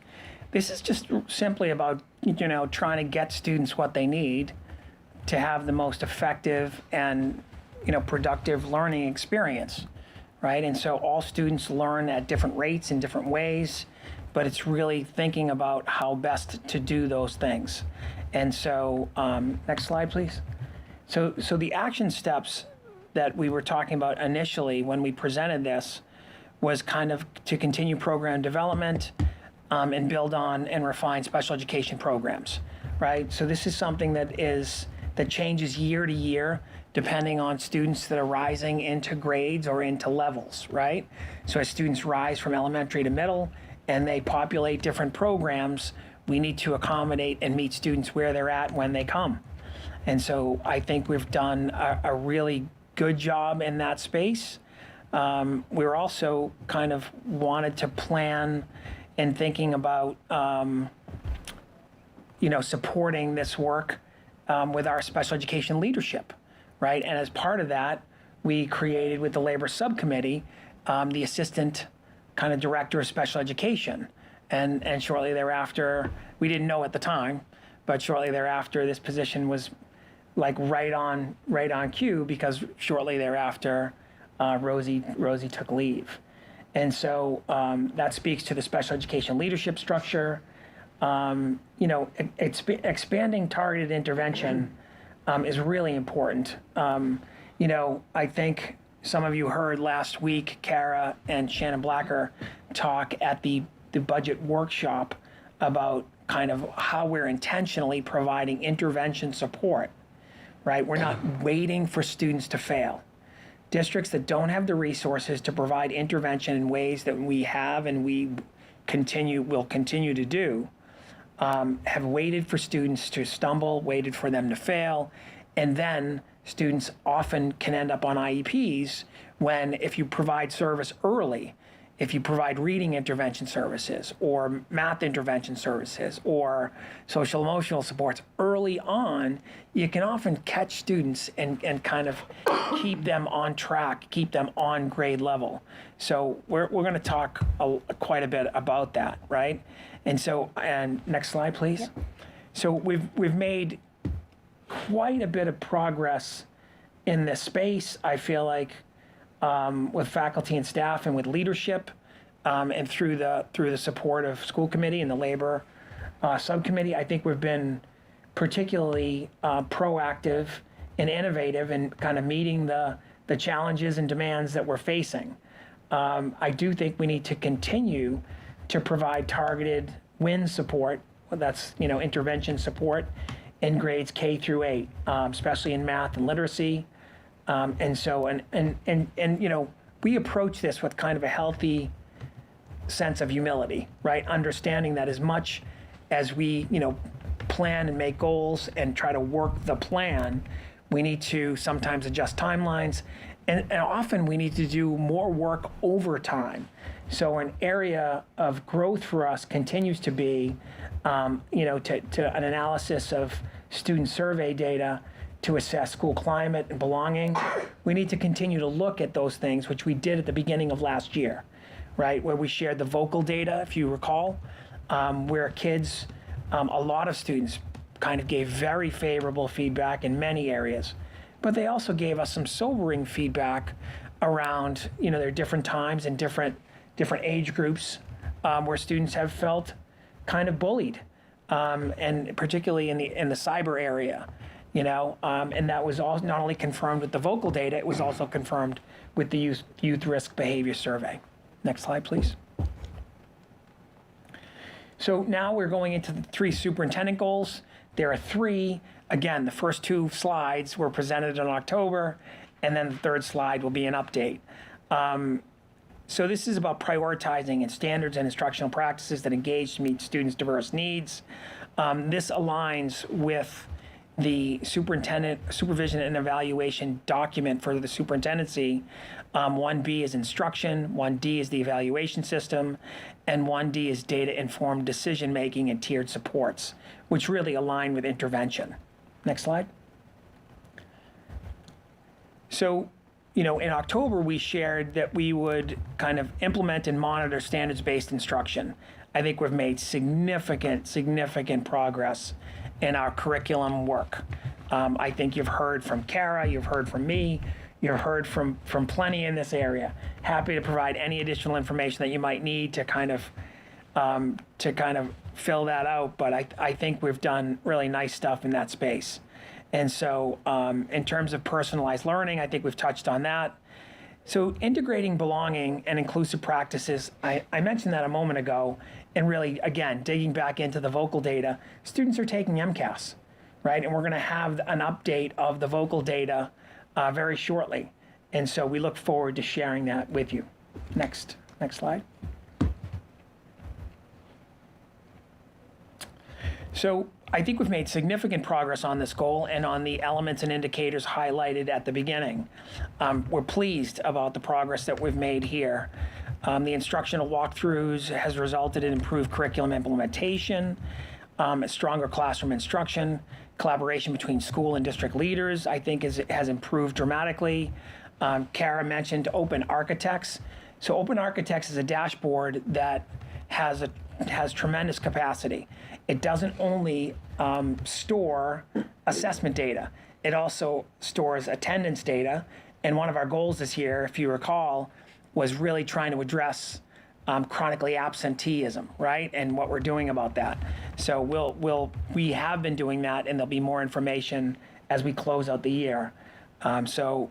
This is just simply about, trying to get students what they need to have the most effective and, productive learning experience, right? And so all students learn at different rates in different ways, but it's really thinking about how best to do those things. And so, next slide, please. So the action steps that we were talking about initially when we presented this was kind of to continue program development and build on and refine special education programs, right? So this is something that changes year to year depending on students that are rising into grades or into levels, right? So as students rise from elementary to middle and they populate different programs, we need to accommodate and meet students where they're at when they come. And so I think we've done a really good job in that space. We're also kind of wanted to plan and thinking about, supporting this work with our special education leadership, right? And as part of that, we created with the labor subcommittee the assistant kind of director of special education. And shortly thereafter, we didn't know at the time, but shortly thereafter, this position was like right on cue, because shortly thereafter, Rosie took leave. And so that speaks to the special education leadership structure. Expanding targeted intervention is really important. I think some of you heard last week Kara and Shannon Blacker talk at the budget workshop about kind of how we're intentionally providing intervention support, right? We're not waiting for students to fail. Districts that don't have the resources to provide intervention in ways that we have and will continue to do, have waited for students to stumble, waited for them to fail, and then students often can end up on IEPs when, if you provide service early, if you provide reading intervention services or math intervention services or social emotional supports early on, you can often catch students and kind of keep them on track, keep them on grade level. So we're going to talk quite a bit about that, right? And next slide, please. Yep. So we've made quite a bit of progress in this space, I feel like, with faculty and staff and with leadership, and through the support of school committee and the labor subcommittee. I think we've been particularly proactive and innovative in kind of meeting the challenges and demands that we're facing. I do think we need to continue to provide targeted WIN support. That's intervention support in grades K through 8, especially in math and literacy. We approach this with kind of a healthy sense of humility, right? Understanding that as much as we, plan and make goals and try to work the plan, we need to sometimes adjust timelines, and often we need to do more work over time. So an area of growth for us continues to be, to an analysis of student survey data to assess school climate and belonging. We need to continue to look at those things, which we did at the beginning of last year, right? Where we shared the vocal data, if you recall, where kids, a lot of students kind of gave very favorable feedback in many areas, but they also gave us some sobering feedback around, their different times and different age groups where students have felt kind of bullied, and particularly in the cyber area. And that was all not only confirmed with the vocal data, it was also confirmed with the youth risk behavior survey. Next slide, please. So now we're going into the 3 superintendent goals. There are 3. Again, the first 2 slides were presented in October, and then the 3rd slide will be an update. So this is about prioritizing and standards and instructional practices that engage to meet students' diverse needs. This aligns with the supervision and evaluation document for the superintendency. 1B is instruction, 1D is the evaluation system, and 1D is data-informed decision-making and tiered supports, which really align with intervention. Next slide. So, in October, we shared that we would kind of implement and monitor standards-based instruction. I think we've made significant progress in our curriculum work. I think you've heard from Kara, you've heard from me, you've heard from plenty in this area. Happy to provide any additional information that you might need to kind of fill that out, but I think we've done really nice stuff in that space. And so in terms of personalized learning, I think we've touched on that. So integrating belonging and inclusive practices, I mentioned that a moment ago, and really, again, digging back into the vocal data, students are taking MCAS, right? And we're going to have an update of the vocal data very shortly. And so we look forward to sharing that with you. Next slide. So I think we've made significant progress on this goal and on the elements and indicators highlighted at the beginning. We're pleased about the progress that we've made here. The instructional walkthroughs has resulted in improved curriculum implementation, stronger classroom instruction, collaboration between school and district leaders, I think has improved dramatically. Kara mentioned Open Architects. So Open Architects is a dashboard that has tremendous capacity. It doesn't only store assessment data, it also stores attendance data. And one of our goals this year, if you recall, was really trying to address chronically absenteeism, right? And what we're doing about that. So we have been doing that, and there'll be more information as we close out the year. So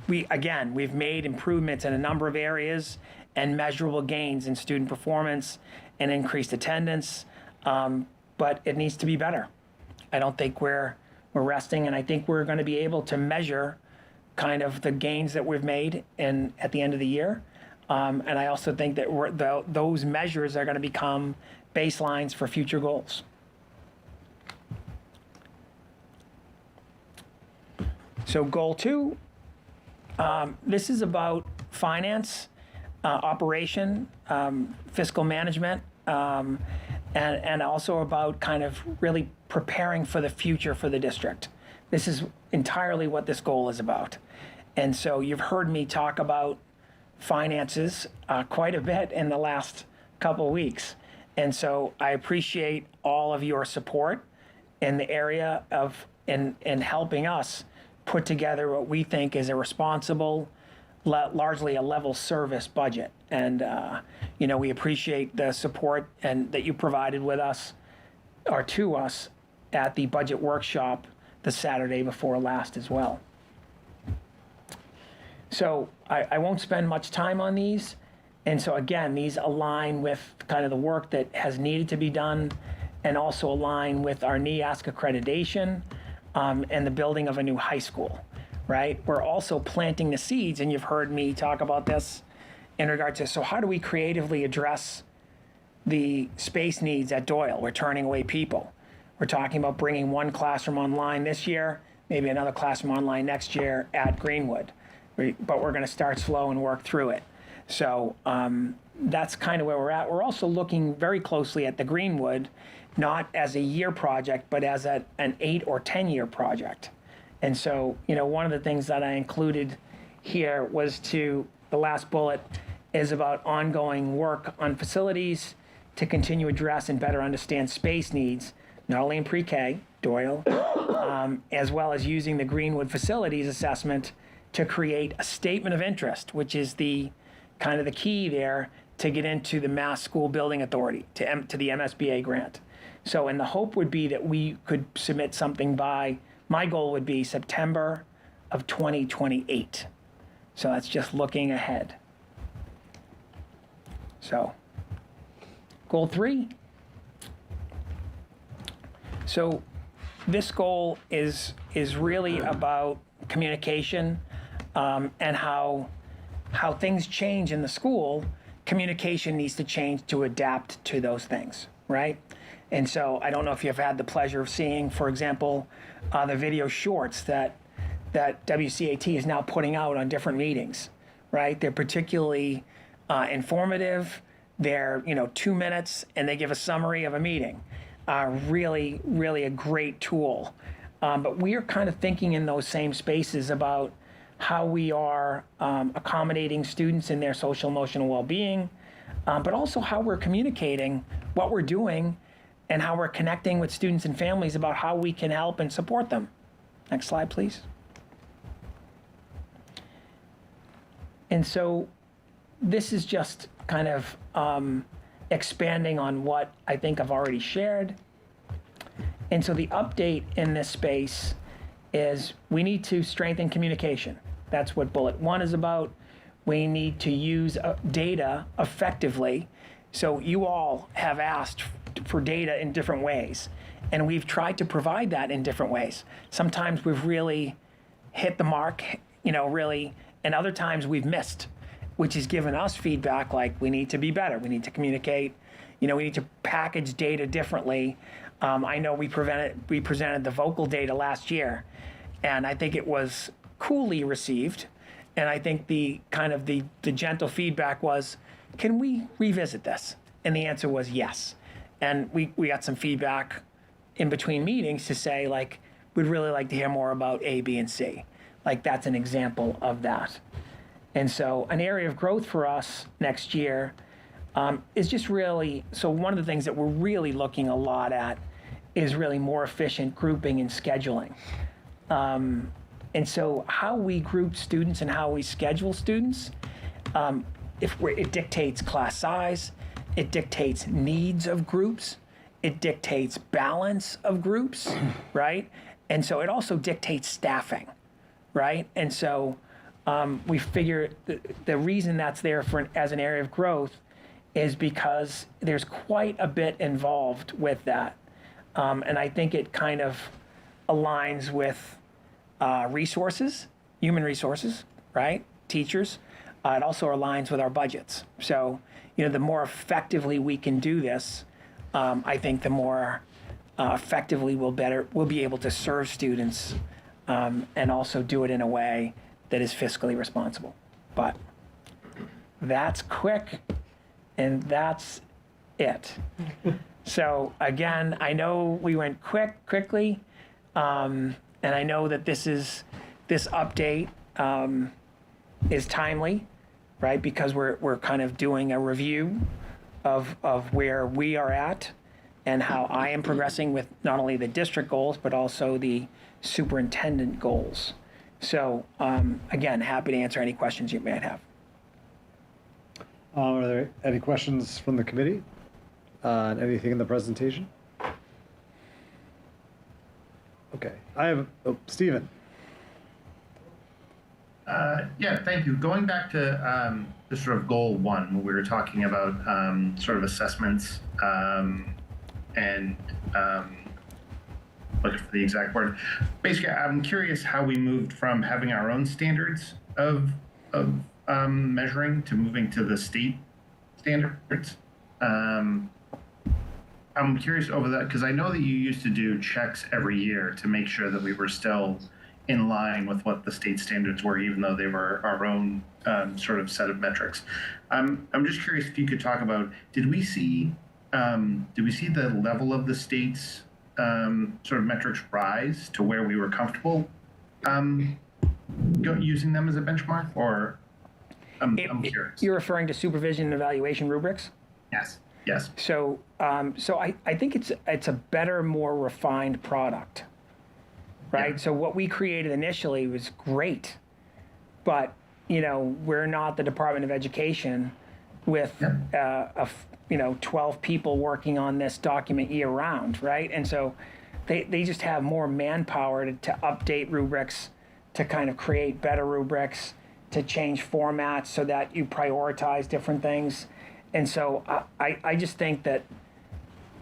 we've made improvements in a number of areas and measurable gains in student performance and increased attendance, but it needs to be better. I don't think we're resting, and I think we're going to be able to measure kind of the gains that we've made at the end of the year. And I also think that those measures are going to become baselines for future goals. So goal 2, this is about finance, operation, fiscal management, and also about kind of really preparing for the future for the district. This is entirely what this goal is about. And so you've heard me talk about finances quite a bit in the last couple of weeks. And so I appreciate all of your support in the area of in helping us put together what we think is a responsible, largely a level service budget. And we appreciate the support and that you provided with us or to us at the budget workshop the Saturday before last as well. So I won't spend much time on these. And so again, these align with kind of the work that has needed to be done and also align with our NEASC accreditation and the building of a new high school, right? We're also planting the seeds, and you've heard me talk about this in regard to, so how do we creatively address the space needs at Doyle? We're turning away people. We're talking about bringing one classroom online this year, maybe another classroom online next year at Greenwood. But we're going to start slow and work through it. So that's kind of where we're at. We're also looking very closely at the Greenwood, not as a year project, but as an 8 or 10-year project. And so, one of the things that I included here was the last bullet is about ongoing work on facilities to continue to address and better understand space needs, not only in pre-K, Doyle, as well as using the Greenwood facilities assessment to create a statement of interest, which is the kind of the key there to get into the Mass School Building Authority, to the MSBA grant. So, and the hope would be that we could submit something my goal would be September of 2028. So that's just looking ahead. So, goal 3. So this goal is really about communication and how things change in the school. Communication needs to change to adapt to those things, right? And so I don't know if you've had the pleasure of seeing, for example, the video shorts that WCAT is now putting out on different meetings, right? They're particularly informative. They're 2 minutes, and they give a summary of a meeting. Really, really a great tool. But we are kind of thinking in those same spaces about how we are accommodating students in their social emotional well-being, but also how we're communicating what we're doing and how we're connecting with students and families about how we can help and support them. Next slide, please. And so this is just kind of expanding on what I think I've already shared. And so the update in this space is we need to strengthen communication. That's what bullet 1 is about. We need to use data effectively. So you all have asked for data in different ways, and we've tried to provide that in different ways. Sometimes we've really hit the mark, really, and other times we've missed, which has given us feedback like we need to be better. We need to communicate. We need to package data differently. I know we presented the vocal data last year, and I think it was coolly received. And I think the gentle feedback was, can we revisit this? And the answer was yes. And we got some feedback in between meetings to say, like, we'd really like to hear more about A, B, and C. Like, that's an example of that. And so an area of growth for us next year is just really, so one of the things that we're really looking a lot at is really more efficient grouping and scheduling. And so how we group students and how we schedule students it dictates class size, it dictates needs of groups, it dictates balance of groups, right? And so it also dictates staffing, right? And so we figure the reason that's there as an area of growth is because there's quite a bit involved with that. And I think it kind of aligns with resources, human resources, right? Teachers. It also aligns with our budgets. So, the more effectively we can do this, I think the more effectively we'll be able to serve students and also do it in a way that is fiscally responsible. But that's quick, and that's it. So again, I know we went quickly, and I know that this update is timely, right? Because we're kind of doing a review of where we are at and how I am progressing with not only the district goals, but also the superintendent goals. So again, happy to answer any questions you might have. Are there any questions from the committee on anything in the presentation? Okay, I have, Stephen. Yeah, thank you. Going back to the sort of goal one, when we were talking about sort of assessments and looking for the exact word. Basically, I'm curious how we moved from having our own standards of measuring to moving to the state standards. I'm curious over that because I know that you used to do checks every year to make sure that we were still in line with what the state standards were, even though they were our own sort of set of metrics. I'm just curious if you could talk about, did we see the level of the state's sort of metrics rise to where we were comfortable using them as a benchmark, or I'm curious. You're referring to supervision and evaluation rubrics? Yes. So I think it's a better, more refined product, right? Yeah. So what we created initially was great, but we're not the Department of Education with 12 people working on this document year round, right? And so they just have more manpower to update rubrics, to kind of create better rubrics, to change formats so that you prioritize different things. And so I just think that,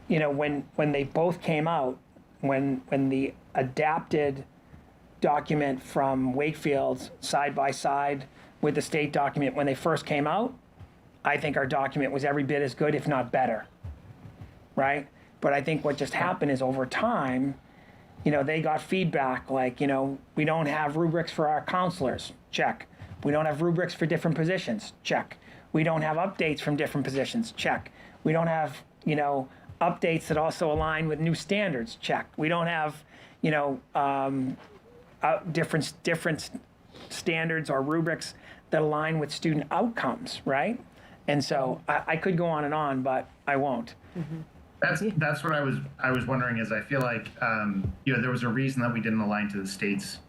when they both came out, when the adapted document from Wakefield side by side with the state document, when they first came out, I think our document was every bit as good, if not better, right? But I think what just happened is over time, they got feedback like, we don't have rubrics for our counselors, check. We don't have rubrics for different positions, check. We don't have updates from different positions, check. We don't have, updates that also align with new standards, check. We don't have, different standards or rubrics that align with student outcomes, right? And so I could go on, but I won't. Mm-hmm. That's what I was wondering, is I feel like there was a reason that we didn't align to the state's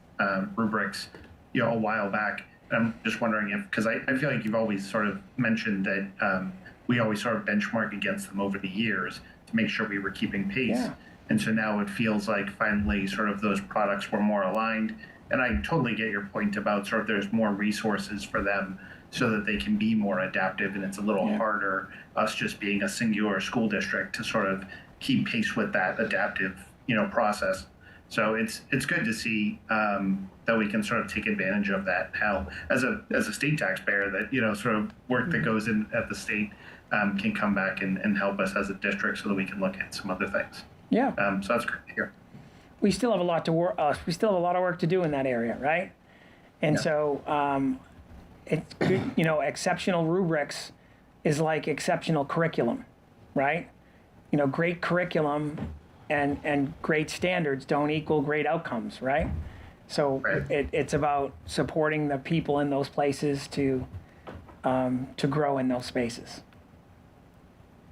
rubrics a while back. I'm just wondering if, because I feel like you've always sort of mentioned that we always sort of benchmark against them over the years to make sure we were keeping pace. Yeah. And so now it feels like finally sort of those products were more aligned. And I totally get your point about sort of there's more resources for them so that they can be more adaptive, and it's a little harder, us just being a singular school district, to sort of keep pace with that adaptive, process. So it's good to see that we can sort of take advantage of that. How as a state taxpayer, that sort of work that goes in at the state can come back and help us as a district, so that we can look at some other things. Yeah. So that's great to hear. We still have a lot to work. We still have a lot of work to do in that area, right? And so it's good. Exceptional rubrics is like exceptional curriculum, right? Great curriculum and great standards don't equal great outcomes, right? So it's about supporting the people in those places to grow in those spaces.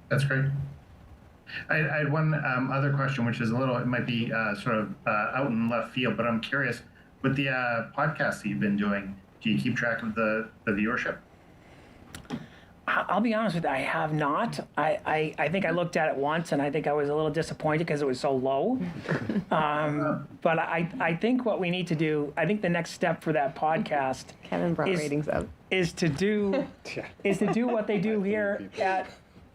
That's great. I had one other question, which is it might be sort of out in left field, but I'm curious, with the podcast that you've been doing, do you keep track of the viewership? I'll be honest with you, I have not. I think I looked at it once, and I think I was a little disappointed because it was so low. But I think what we need to do, I think the next step for that podcast Kevin brought ratings up. is to do what they do here at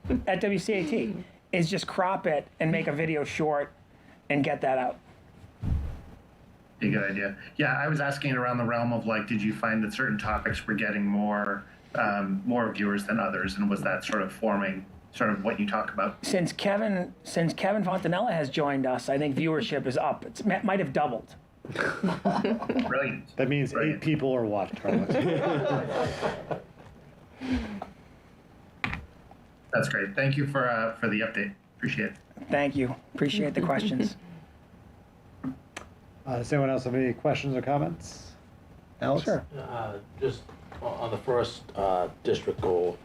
WCAT, is just crop it and make a video short and get that out. A good idea. Yeah, I was asking around the realm of like, did you find that certain topics were getting more viewers than others, and was that sort of forming sort of what you talk about? Since Kevin Fontanella has joined us, I think viewership is up. It might have doubled. Brilliant. That means Brilliant. 8 people are watching. That's great. Thank you for the update. Appreciate it. Thank you. Appreciate the questions. Does anyone else have any questions or comments? Alex? Sure. Just on the first district goal,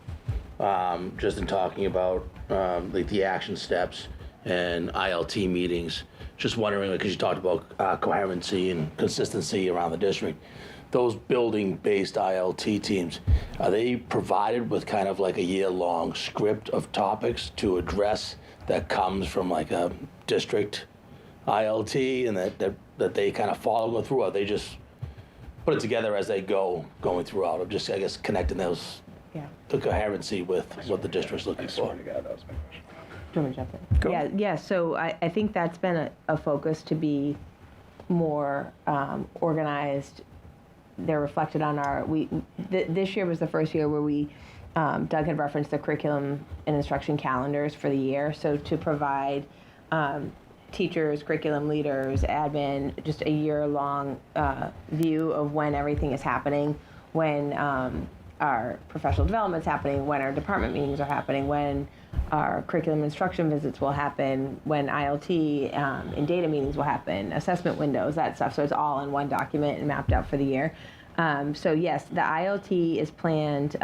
just in talking about like the action steps and ILT meetings, just wondering, because you talked about coherency and consistency around the district, those building-based ILT teams, are they provided with kind of like a year-long script of topics to address that comes from like a district ILT, and that they kind of go through, or they just put it together as they going throughout, or just, I guess, connecting those, the coherency with what the district's looking for? To God, that was my question. Do you want me to jump in? Go. Yeah. So I think that's been a focus to be more organized. They're reflected on our, this year was the first year where we, Doug had referenced the curriculum and instruction calendars for the year. So to provide teachers, curriculum leaders, admin, just a year-long view of when everything is happening, when our professional development is happening, when our department meetings are happening, when our curriculum instruction visits will happen, when ILT and data meetings will happen, assessment windows, that stuff. So it's all in one document and mapped out for the year. So yes, the ILT is planned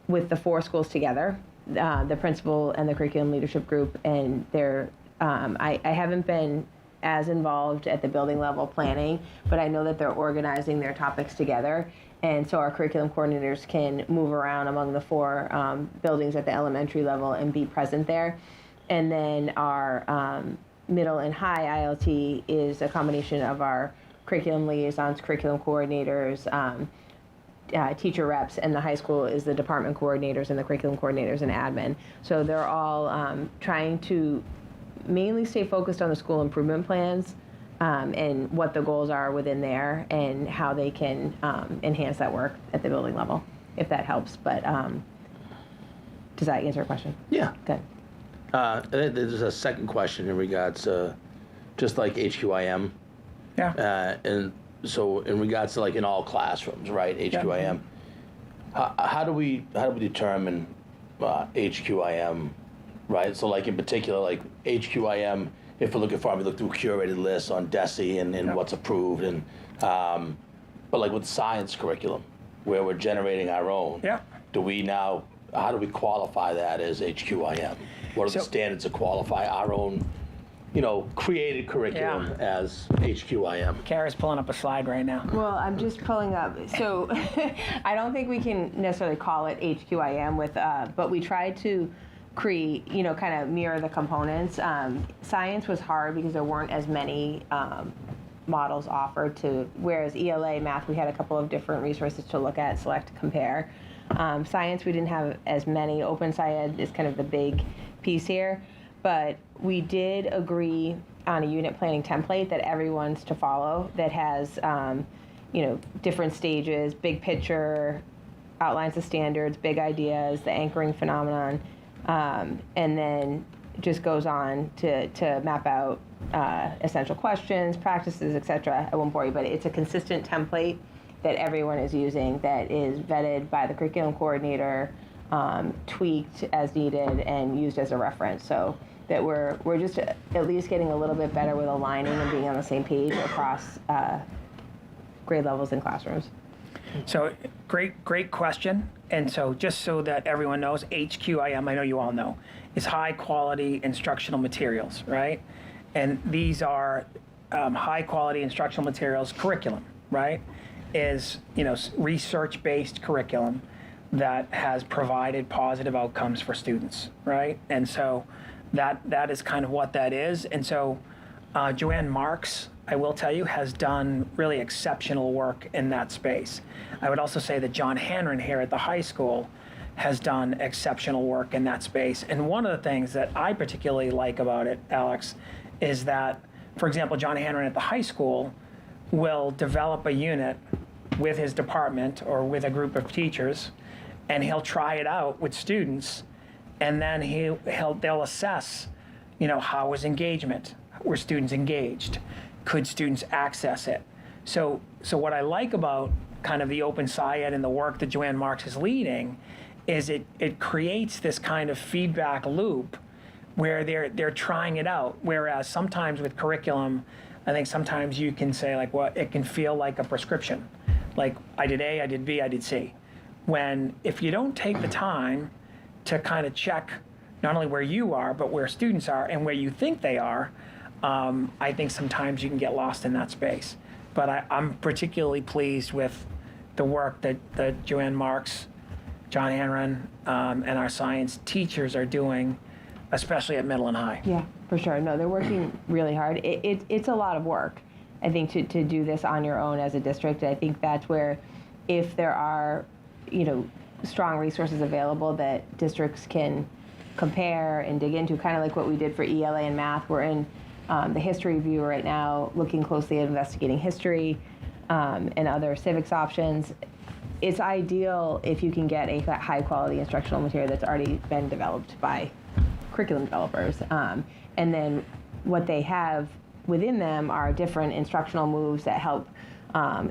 with the 4 schools together, the principal and the curriculum leadership group, and they're I haven't been as involved at the building level planning, but I know that they're organizing their topics together. And so our curriculum coordinators can move around among the 4 buildings at the elementary level and be present there. And then our middle and high ILT is a combination of our curriculum liaisons, curriculum coordinators, teacher reps, and the high school is the department coordinators and the curriculum coordinators and admin. So they're all trying to mainly stay focused on the school improvement plans and what the goals are within there and how they can enhance that work at the building level, if that helps. But does that answer your question? Yeah. Good. There's a second question in regards to just like HQIM. Yeah. And so in regards to like in all classrooms, right, HQIM, how do we determine HQIM, right? So like in particular, like HQIM, if we're looking for, we look through curated lists on DESE and what's approved, and but like with science curriculum, where we're generating our own, how do we qualify that as HQIM? What are the standards to qualify our own, created curriculum as HQIM? Kara's pulling up a slide right now. Well, I'm just pulling up. So I don't think we can necessarily call it HQIM but we tried to create, kind of mirror the components. Science was hard because there weren't as many models offered whereas ELA, math, we had a couple of different resources to look at, select, compare. Science, we didn't have as many. Open Science is kind of the big piece here. But we did agree on a unit planning template that everyone's to follow that has, different stages, big picture, outlines the standards, big ideas, the anchoring phenomenon, and then just goes on to map out essential questions, practices, etc. I won't bore you, but it's a consistent template that everyone is using that is vetted by the curriculum coordinator, tweaked as needed, and used as a reference. So that we're just at least getting a little bit better with aligning and being on the same page across grade levels and classrooms. So great question. And so just so that everyone knows, HQIM, I know you all know, is high quality instructional materials, right? And these are high quality instructional materials curriculum, right? Is, research-based curriculum that has provided positive outcomes for students, right? And so that is kind of what that is. And so Joanne Marks, I will tell you, has done really exceptional work in that space. I would also say that John Hanron here at the high school has done exceptional work in that space. And one of the things that I particularly like about it, Alex, is that, for example, John Hanron at the high school will develop a unit with his department or with a group of teachers, and he'll try it out with students, and then they'll assess, how was engagement? Were students engaged? Could students access it? So what I like about kind of the Open SciEd and the work that Joanne Marks is leading is it creates this kind of feedback loop where they're trying it out. Whereas sometimes with curriculum, I think sometimes you can say like, well, it can feel like a prescription. Like I did A, I did B, I did C. When if you don't take the time to kind of check not only where you are, but where students are and where you think they are, I think sometimes you can get lost in that space. But I'm particularly pleased with the work that Joanne Marks, John Hanron, and our science teachers are doing, especially at middle and high. Yeah, for sure. No, they're working really hard. It's a lot of work, I think, to do this on your own as a district. I think that's where, if there are, strong resources available that districts can compare and dig into, kind of like what we did for ELA and math. We're in the history review right now, looking closely at investigating history and other civics options. It's ideal if you can get a high quality instructional material that's already been developed by curriculum developers. And then what they have within them are different instructional moves that help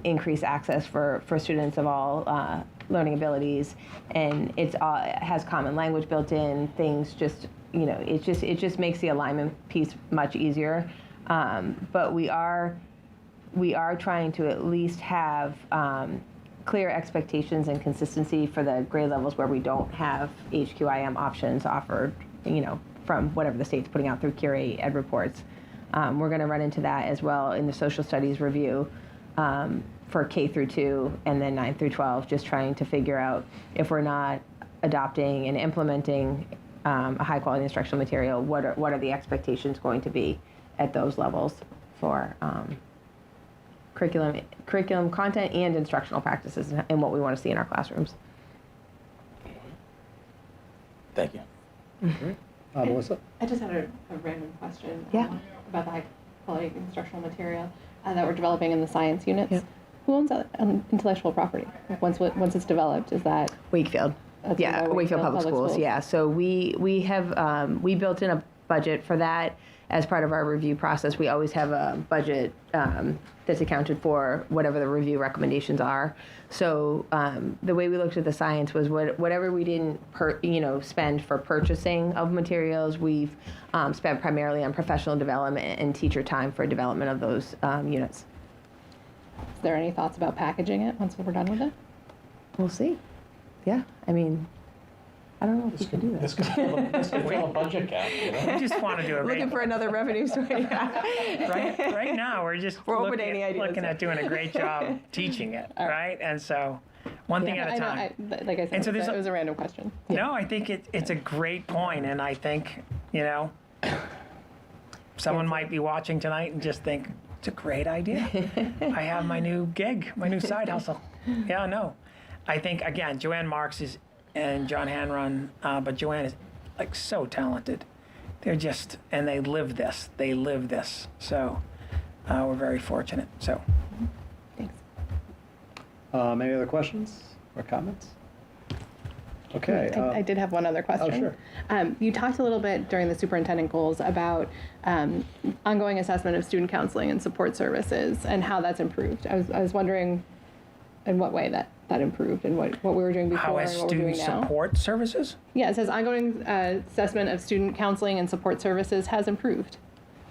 increase access for students of all learning abilities. And it has common language built in, things just, it just makes the alignment piece much easier. But we are trying to at least have clear expectations and consistency for the grade levels where we don't have HQIM options offered, from whatever the state's putting out through Curie Ed reports. We're going to run into that as well in the social studies review for K through 2 and then 9 through 12, just trying to figure out if we're not adopting and implementing a high quality instructional material, what are the expectations going to be at those levels for curriculum content and instructional practices and what we want to see in our classrooms. Thank you. Melissa? I just had a random question about the high quality instructional material that we're developing in the science units. Yeah. Who owns that intellectual property? Like once it's developed, is that Wakefield? Wakefield Public Schools. Yeah. So we have we built in a budget for that as part of our review process. We always have a budget that's accounted for whatever the review recommendations are. So the way we looked at the science was whatever we didn't spend for purchasing of materials, we've spent primarily on professional development and teacher time for development of those units. Is there any thoughts about packaging it once we're done with it? We'll see. Yeah, I mean, I don't know if you can do that. This could fill a budget gap, We just want to do it. Looking for another revenue source. Right now, we're looking at doing a great job teaching it, right? And so, one thing at a time. Like I said, And so it was a random question. No, I think it's a great point, and I think someone might be watching tonight and just think it's a great idea. I have my new gig, my new side hustle. Yeah, no, I think again, Joanne Marks and John Hanron, but Joanne is like so talented. They're just, and they live this. So we're very fortunate. So Thanks. Any other questions or comments? Okay. I did have one other question. Oh, sure. You talked a little bit during the superintendent goals about ongoing assessment of student counseling and support services and how that's improved. I was wondering in what way that improved and what we were doing before how and is what we're doing student now. support services? Yeah, it says ongoing assessment of student counseling and support services has improved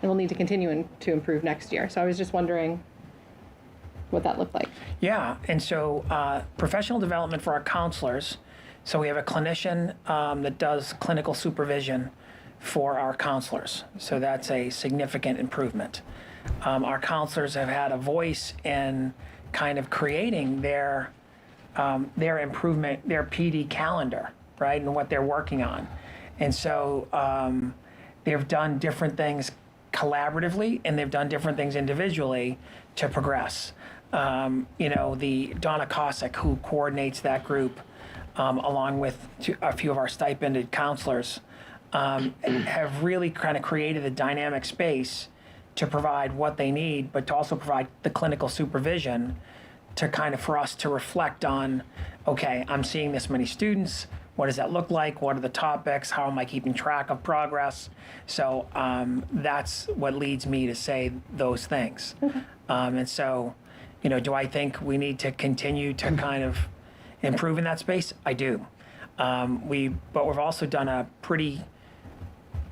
and will need to continue to improve next year. So I was just wondering what that looked like. Yeah, and so professional development for our counselors. So we have a clinician that does clinical supervision for our counselors. So that's a significant improvement. Our counselors have had a voice in kind of creating their their improvement, their PD calendar, right, and what they're working on. And so they've done different things collaboratively, and they've done different things individually to progress. The Donna Cossack, who coordinates that group, along with a few of our stipended counselors, have really kind of created a dynamic space to provide what they need, but to also provide the clinical supervision to kind of for us to reflect on, okay, I'm seeing this many students. What does that look like? What are the topics? How am I keeping track of progress? So that's what leads me to say those things. And so, do I think we need to continue to kind of improve in that space? I do. But we've also done a pretty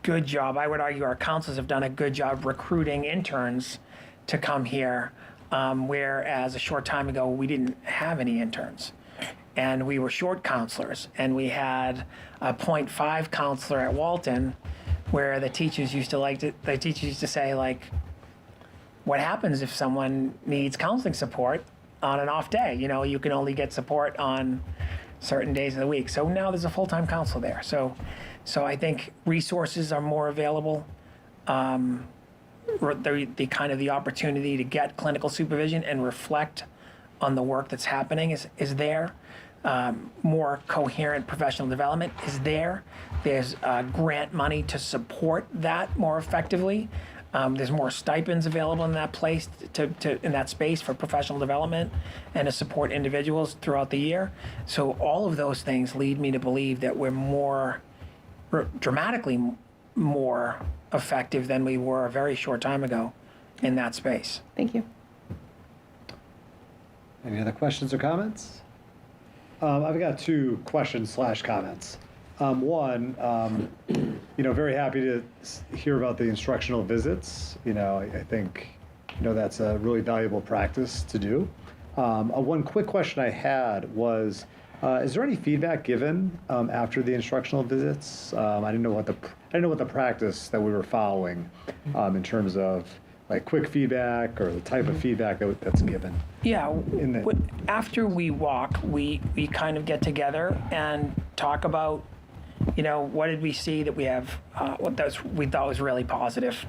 good job. I would argue our counselors have done a good job recruiting interns to come here, whereas a short time ago we didn't have any interns. And we were short counselors, and we had a 0.5 counselor at Walton, where the teachers used to say, like, what happens if someone needs counseling support on an off day? You can only get support on certain days of the week. So now there's a full-time counselor there. So I think resources are more available. The kind of the opportunity to get clinical supervision and reflect on the work that's happening is there. More coherent professional development is there. There's grant money to support that more effectively. There's more stipends available in that place in that space for professional development and to support individuals throughout the year. So all of those things lead me to believe that we're dramatically more effective than we were a very short time ago in that space. Thank you. Any other questions or comments? I've got 2 questions/comments. One, very happy to hear about the instructional visits. I think, that's a really valuable practice to do. One quick question I had was, is there any feedback given after the instructional visits? I didn't know what the practice that we were following in terms of like quick feedback or the type of feedback that's given. Yeah, after we walk, we kind of get together and talk about, what did we see that we have, we thought was really positive,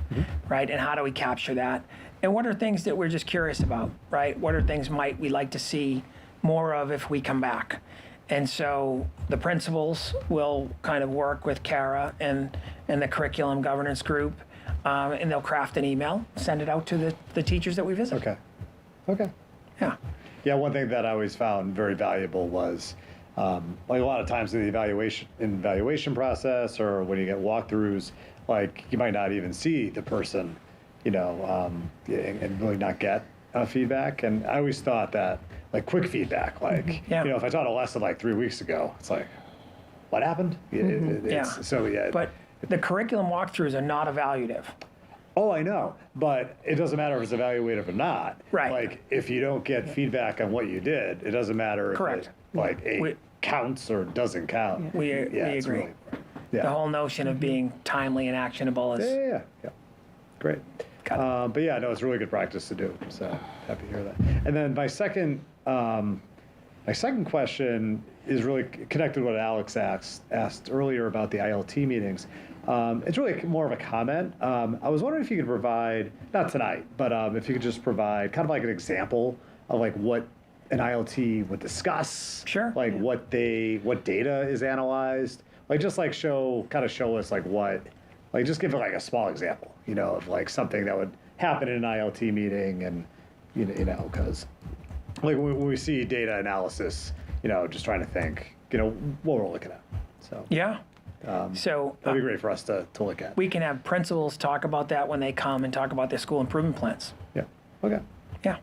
right? And how do we capture that? And what are things that we're just curious about, right? What are things we like to see more of if we come back? And so the principals will kind of work with Kara and the curriculum governance group, and they'll craft an email, send it out to the teachers that we visit. Okay. Yeah. Yeah, one thing that I always found very valuable was, like a lot of times in the evaluation process or when you get walkthroughs, like you might not even see the person, and really not get feedback. And I always thought that like quick feedback, like, if I taught a lesson like 3 weeks ago, it's like, what happened? But the curriculum walkthroughs are not evaluative. Oh, I know, but it doesn't matter if it's evaluative or not. Right. Like, if you don't get feedback on what you did, it doesn't matter Correct. if it counts or doesn't count. We agree. Really, The whole notion of being timely and actionable is... Yeah. Great. But yeah, no, it's really good practice to do, so happy to hear that. And then my second question is really connected to what Alex asked earlier about the ILT meetings. It's really more of a comment. I was wondering if you could provide, not tonight, but if you could just provide kind of like an example of like what an ILT would discuss. Sure. Like what data is analyzed. Like just like show us like what, like just give it like a small example, of like something that would happen in an ILT meeting and, because like when we see data analysis, just trying to think, what we're looking at. So. Yeah. So that'd be great for us to look at. We can have principals talk about that when they come and talk about their school improvement plans. Yeah. Okay. Yeah.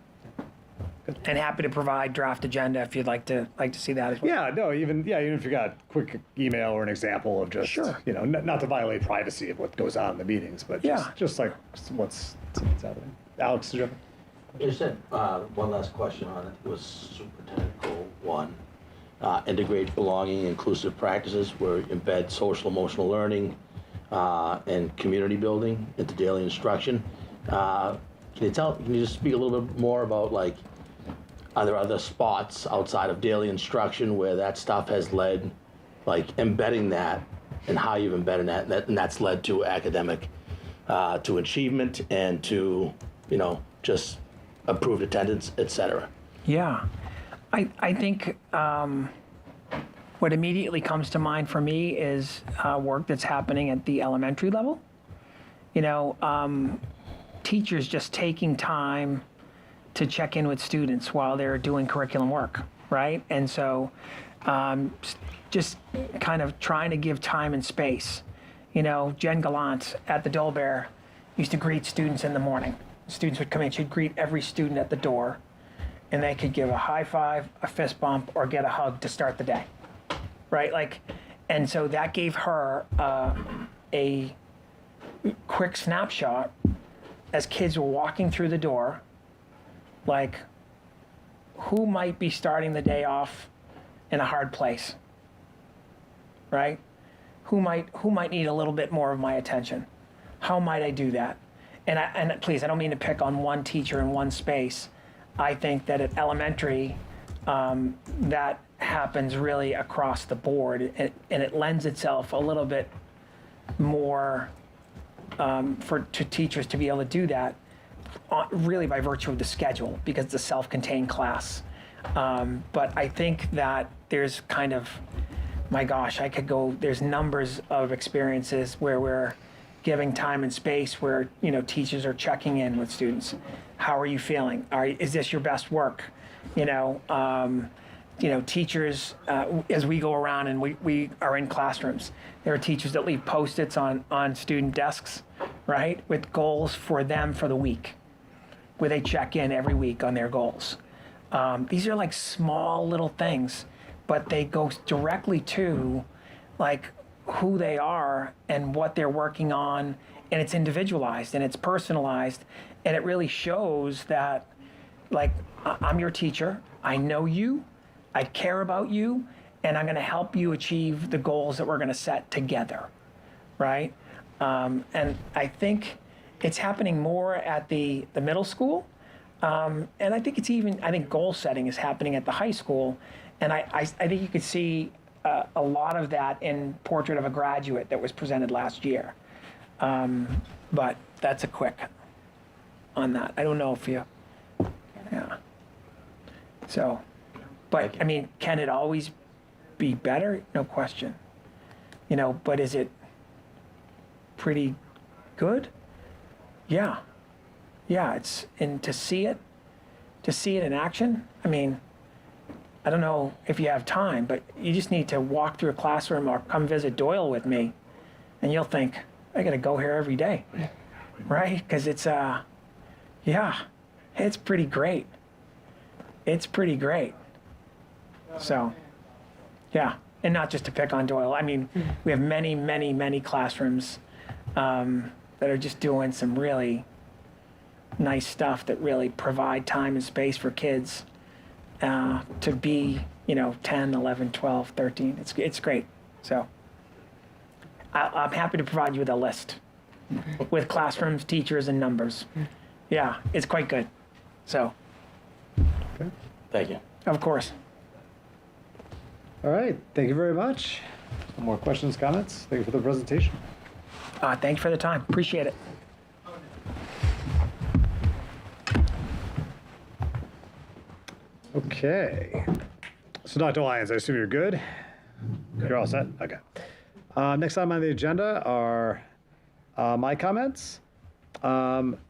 Good. And happy to provide draft agenda if you'd like to see that as well. Yeah. No. Even if you got a quick email or an example of just not to violate privacy of what goes on in the meetings, but just like what's happening. Alex, did you have? You said one last question on it. It was Superintendent Goal 1. Integrate belonging, inclusive practices where you embed social emotional learning and community building into daily instruction. Can you just speak a little bit more about like are there other spots outside of daily instruction where that stuff has led, like embedding that and how you've embedded that, and that's led to academic, to achievement and to, just approved attendance, et cetera? Yeah, I think what immediately comes to mind for me is work that's happening at the elementary level. Teachers just taking time to check in with students while they're doing curriculum work, right? And so just kind of trying to give time and space. Jen Gallant at the Dole Bear used to greet students in the morning. Students would come in, she'd greet every student at the door, and they could give a high five, a fist bump, or get a hug to start the day, right? And so that gave her a quick snapshot as kids were walking through the door, like who might be starting the day off in a hard place, right? Who might need a little bit more of my attention? How might I do that? And please, I don't mean to pick on one teacher in one space. I think that at elementary, that happens really across the board, and it lends itself a little bit more to teachers to be able to do that, really by virtue of the schedule, because it's a self-contained class. But I think that there's kind of, my gosh, there's numbers of experiences where we're giving time and space where, teachers are checking in with students. How are you feeling? Is this your best work? Teachers, as we go around and we are in classrooms, there are teachers that leave Post-its on student desks, right, with goals for them for the week, where they check in every week on their goals. These are like small little things, but they go directly to like who they are and what they're working on, and it's individualized and it's personalized, and it really shows that, like, I'm your teacher, I know you, I care about you, and I'm going to help you achieve the goals that we're going to set together, right? And I think it's happening more at the middle school, and I think I think goal setting is happening at the high school, and I think you could see a lot of that in Portrait of a Graduate that was presented last year. But that's a quick on that. I don't know if you, yeah. So, but I mean, can it always be better? No question. But is it pretty good? Yeah. Yeah, and to see it in action, I mean, I don't know if you have time, but you just need to walk through a classroom or come visit Doyle with me, and you'll think, I got to go here every day, right? Because it's pretty great. It's pretty great. So, yeah, and not just to pick on Doyle. I mean, we have many, many, many classrooms that are just doing some really nice stuff that really provide time and space for kids to be, 10, 11, 12, 13. It's great. So I'm happy to provide you with a list with classrooms, teachers, and numbers. Yeah, it's quite good. So. Okay. Thank you. Of course. All right. Thank you very much. Some more questions, comments? Thank you for the presentation. Thanks for the time. Appreciate it. Okay. So Dr. Lyons, I assume you're good? You're all set? Okay. Next item on the agenda are my comments.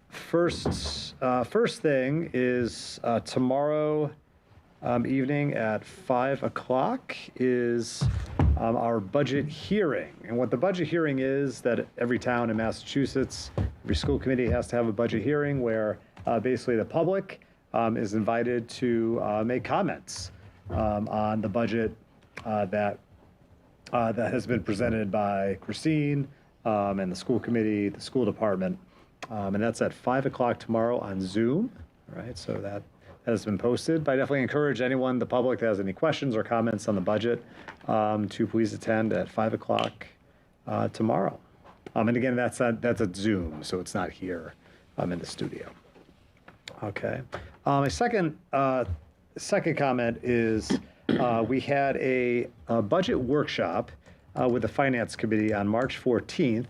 First thing is tomorrow evening at 5 o'clock is our budget hearing. And what the budget hearing is, that every town in Massachusetts, every school committee has to have a budget hearing where basically the public is invited to make comments on the budget that has been presented by Christine and the school committee, the school department. And that's at 5 o'clock tomorrow on Zoom, right? So that has been posted. But I definitely encourage anyone, the public, that has any questions or comments on the budget to please attend at 5 o'clock tomorrow. And again, that's at Zoom, so it's not here in the studio. Okay. My second second comment is we had a budget workshop with the Finance Committee on March 14th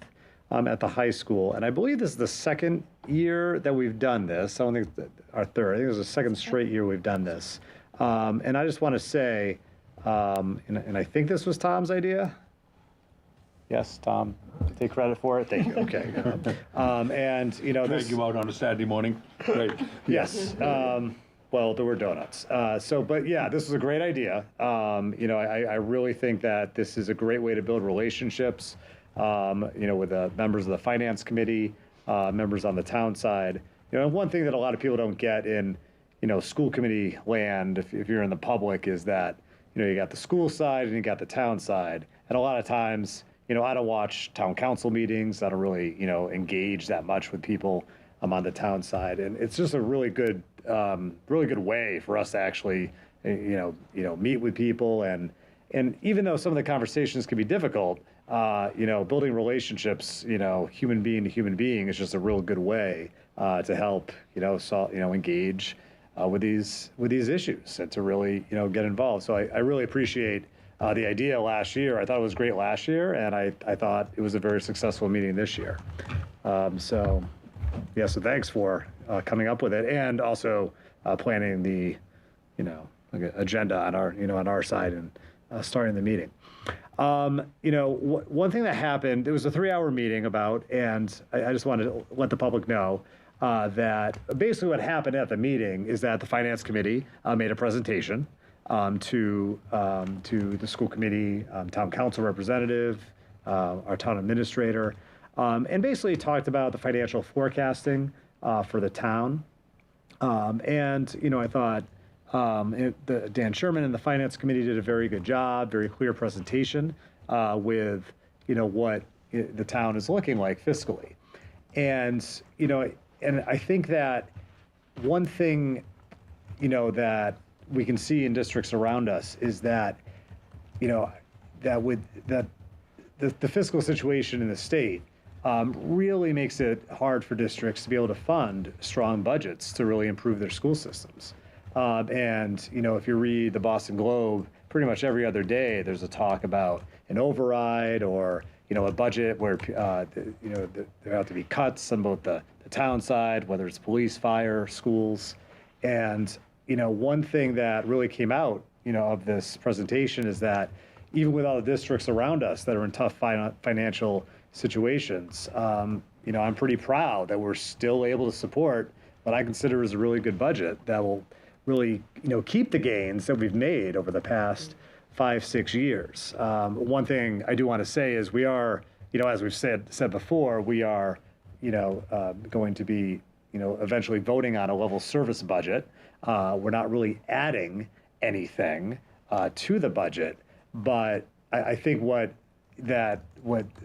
at the high school. And I believe this is the second year that we've done this. I don't think it's our third. I think it was the second straight year we've done this. And I just want to say, and I think this was Tom's idea. Yes, Tom, take credit for it. Thank you. Okay. And Drag you out on a Saturday morning. Great. Yes. Well, there were donuts. But yeah, this is a great idea. I really think that this is a great way to build relationships, with the members of the Finance Committee, members on the town side. One thing that a lot of people don't get in, school committee land, if you're in the public, is that, you got the school side and you got the town side. And a lot of times, I don't watch town council meetings. I don't really, engage that much with people on the town side. And it's just a really good way for us to actually, meet with people. And even though some of the conversations can be difficult, building relationships, human being to human being is just a real good way to help, engage with these issues and to really, get involved. So I really appreciate the idea last year. I thought it was great last year, and I thought it was a very successful meeting this year. So thanks for coming up with it, and also planning the, agenda on our side and starting the meeting. One thing that happened, it was a 3-hour meeting and I just wanted to let the public know that basically what happened at the meeting is that the Finance Committee made a presentation to the school committee, town council representative, our town administrator, and basically talked about the financial forecasting for the town. I thought Dan Sherman and the Finance Committee did a very good job, very clear presentation with what the town is looking like fiscally. And I think that one thing that we can see in districts around us is that the fiscal situation in the state really makes it hard for districts to be able to fund strong budgets to really improve their school systems. If you read the Boston Globe, pretty much every other day there's a talk about an override or a budget where there have to be cuts on both the town side, whether it's police, fire, schools. And one thing that really came out of this presentation is that even with all the districts around us that are in tough financial situations, I'm pretty proud that we're still able to support what I consider is a really good budget that will really keep the gains that we've made over the past 5-6 years. One thing I do want to say is we are, as we've said before, we are, going to be, eventually voting on a level service budget. We're not really adding anything to the budget, but I think what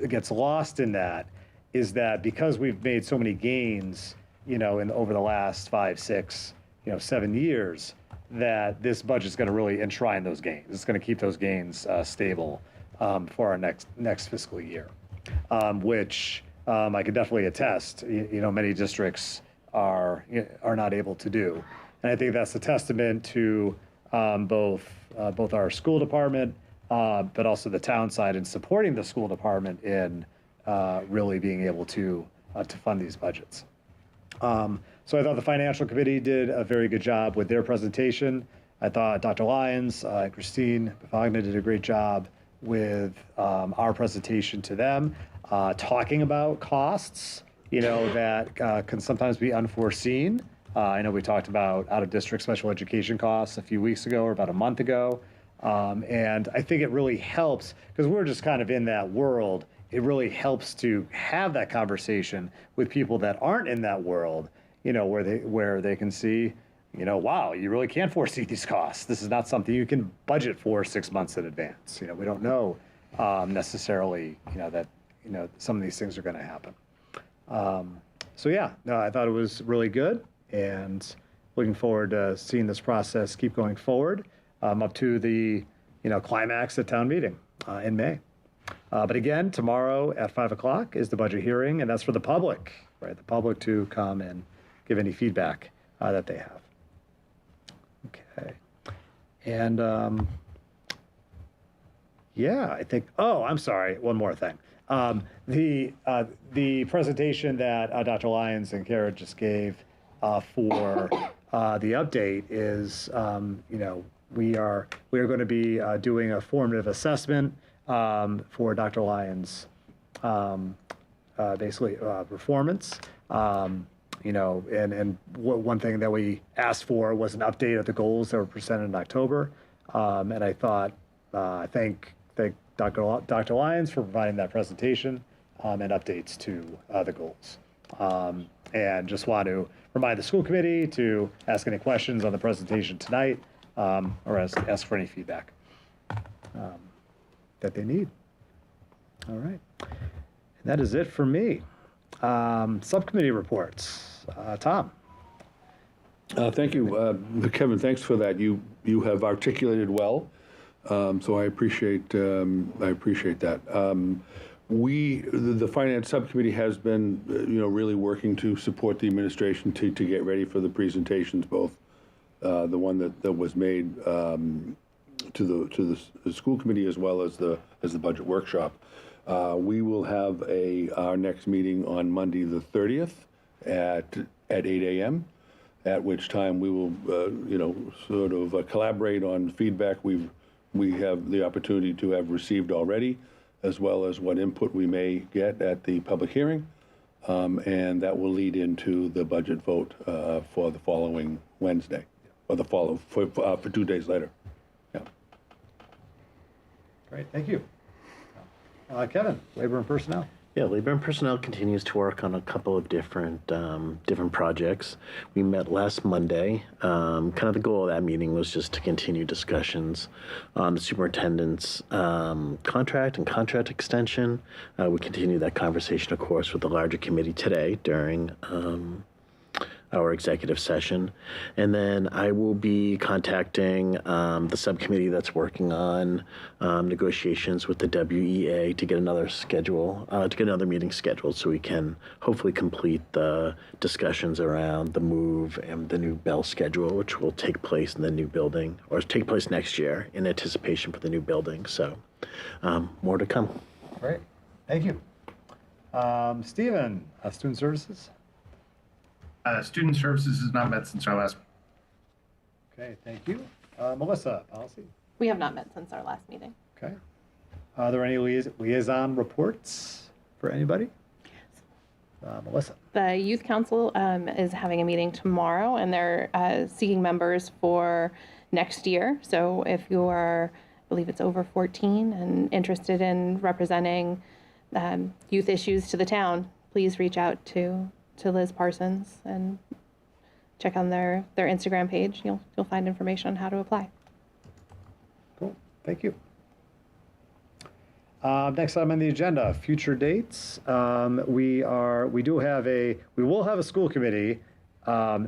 gets lost in that is that because we've made so many gains, over the last 5, 6, 7 years, that this budget is going to really enshrine those gains. It's going to keep those gains stable for our next fiscal year, which I can definitely attest. Many districts are not able to do, and I think that's a testament to both our school department, but also the town side in supporting the school department in really being able to fund these budgets. So I thought the Financial Committee did a very good job with their presentation. I thought Dr. Lyons and Christine Bavagna did a great job with our presentation to them, talking about costs, that can sometimes be unforeseen. I know we talked about out-of-district special education costs a few weeks ago or about a month ago. And I think it really helps, because we're just kind of in that world, it really helps to have that conversation with people that aren't in that world, where they can see, wow, you really can't foresee these costs. This is not something you can budget for 6 months in advance. We don't know necessarily, that some of these things are going to happen. I thought it was really good, and looking forward to seeing this process keep going forward up to the climax at town meeting in May. But again, tomorrow at 5 o'clock is the budget hearing, and that's for the public, right? The public to come and give any feedback that they have. Okay. And yeah, I think, oh, I'm sorry, one more thing. The presentation that Dr. Lyons and Kara just gave for the update is, we are going to be doing a formative assessment for Dr. Lyons' basically performance. One thing that we asked for was an update of the goals that were presented in October. And I thought, thank Dr. Lyons for providing that presentation and updates to the goals. And just want to remind the school committee to ask any questions on the presentation tonight or ask for any feedback that they need. All right. And that is it for me. Subcommittee reports. Tom. Thank you, Kevin. Thanks for that. You have articulated well, so I appreciate that. The finance subcommittee has been, really working to support the administration to get ready for the presentations, both the one that was made to the school committee as well as the budget workshop. We will have our next meeting on Monday the 30th at 8 a.m., at which time we will, sort of collaborate on feedback we have the opportunity to have received already, as well as what input we may get at the public hearing. And that will lead into the budget vote for the following Wednesday, or for 2 days later. Yeah. Great, thank you. Kevin, Labor and Personnel. Yeah, Labor and Personnel continues to work on a couple of different projects. We met last Monday. Kind of the goal of that meeting was just to continue discussions on the superintendent's contract and contract extension. We continue that conversation, of course, with the larger committee today during our executive session. And then I will be contacting the subcommittee that's working on negotiations with the WEA to get another meeting scheduled so we can hopefully complete the discussions around the move and the new bell schedule, which will take place in the new building, or take place next year in anticipation for the new building. So more to come. Great, thank you. Stephen, Student Services. Student Services has not met since our last. Okay, thank you. Melissa, Policy. We have not met since our last meeting. Okay. Are there any liaison reports for anybody? Melissa. The Youth Council is having a meeting tomorrow, and they're seeking members for next year. So if you are, I believe it's over 14 and interested in representing youth issues to the town, please reach out to Liz Parsons and check on their Instagram page. You'll find information on how to apply. Cool, thank you. Next item on the agenda, future dates. We will have a school committee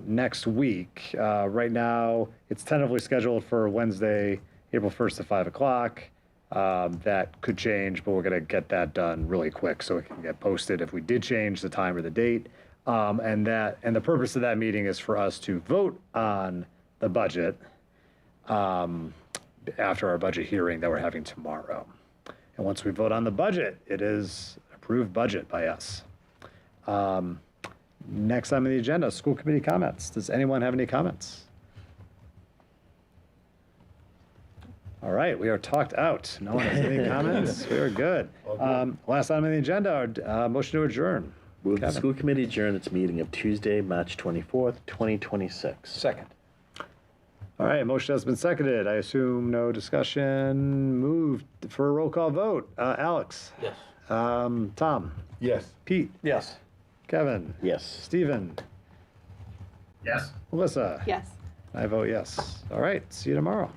next week. Right now, it's tentatively scheduled for Wednesday, April 1st at 5 o'clock. That could change, but we're going to get that done really quick so it can get posted if we did change the time or the date. And the purpose of that meeting is for us to vote on the budget after our budget hearing that we're having tomorrow. And once we vote on the budget, it is approved budget by us. Next item on the agenda, school committee comments. Does anyone have any comments? All right, we are talked out. No one has any comments. We are good. Last item on the agenda, motion to adjourn. Move the school committee adjourn its meeting of Tuesday, March 24th, 2026. Second. All right, motion has been seconded. I assume no discussion. Moved for a roll call vote. Alex? Yes. Tom? Yes. Pete? Yes. Kevin? Yes. Stephen? Yes. Melissa? Yes. I vote yes. All right, see you tomorrow.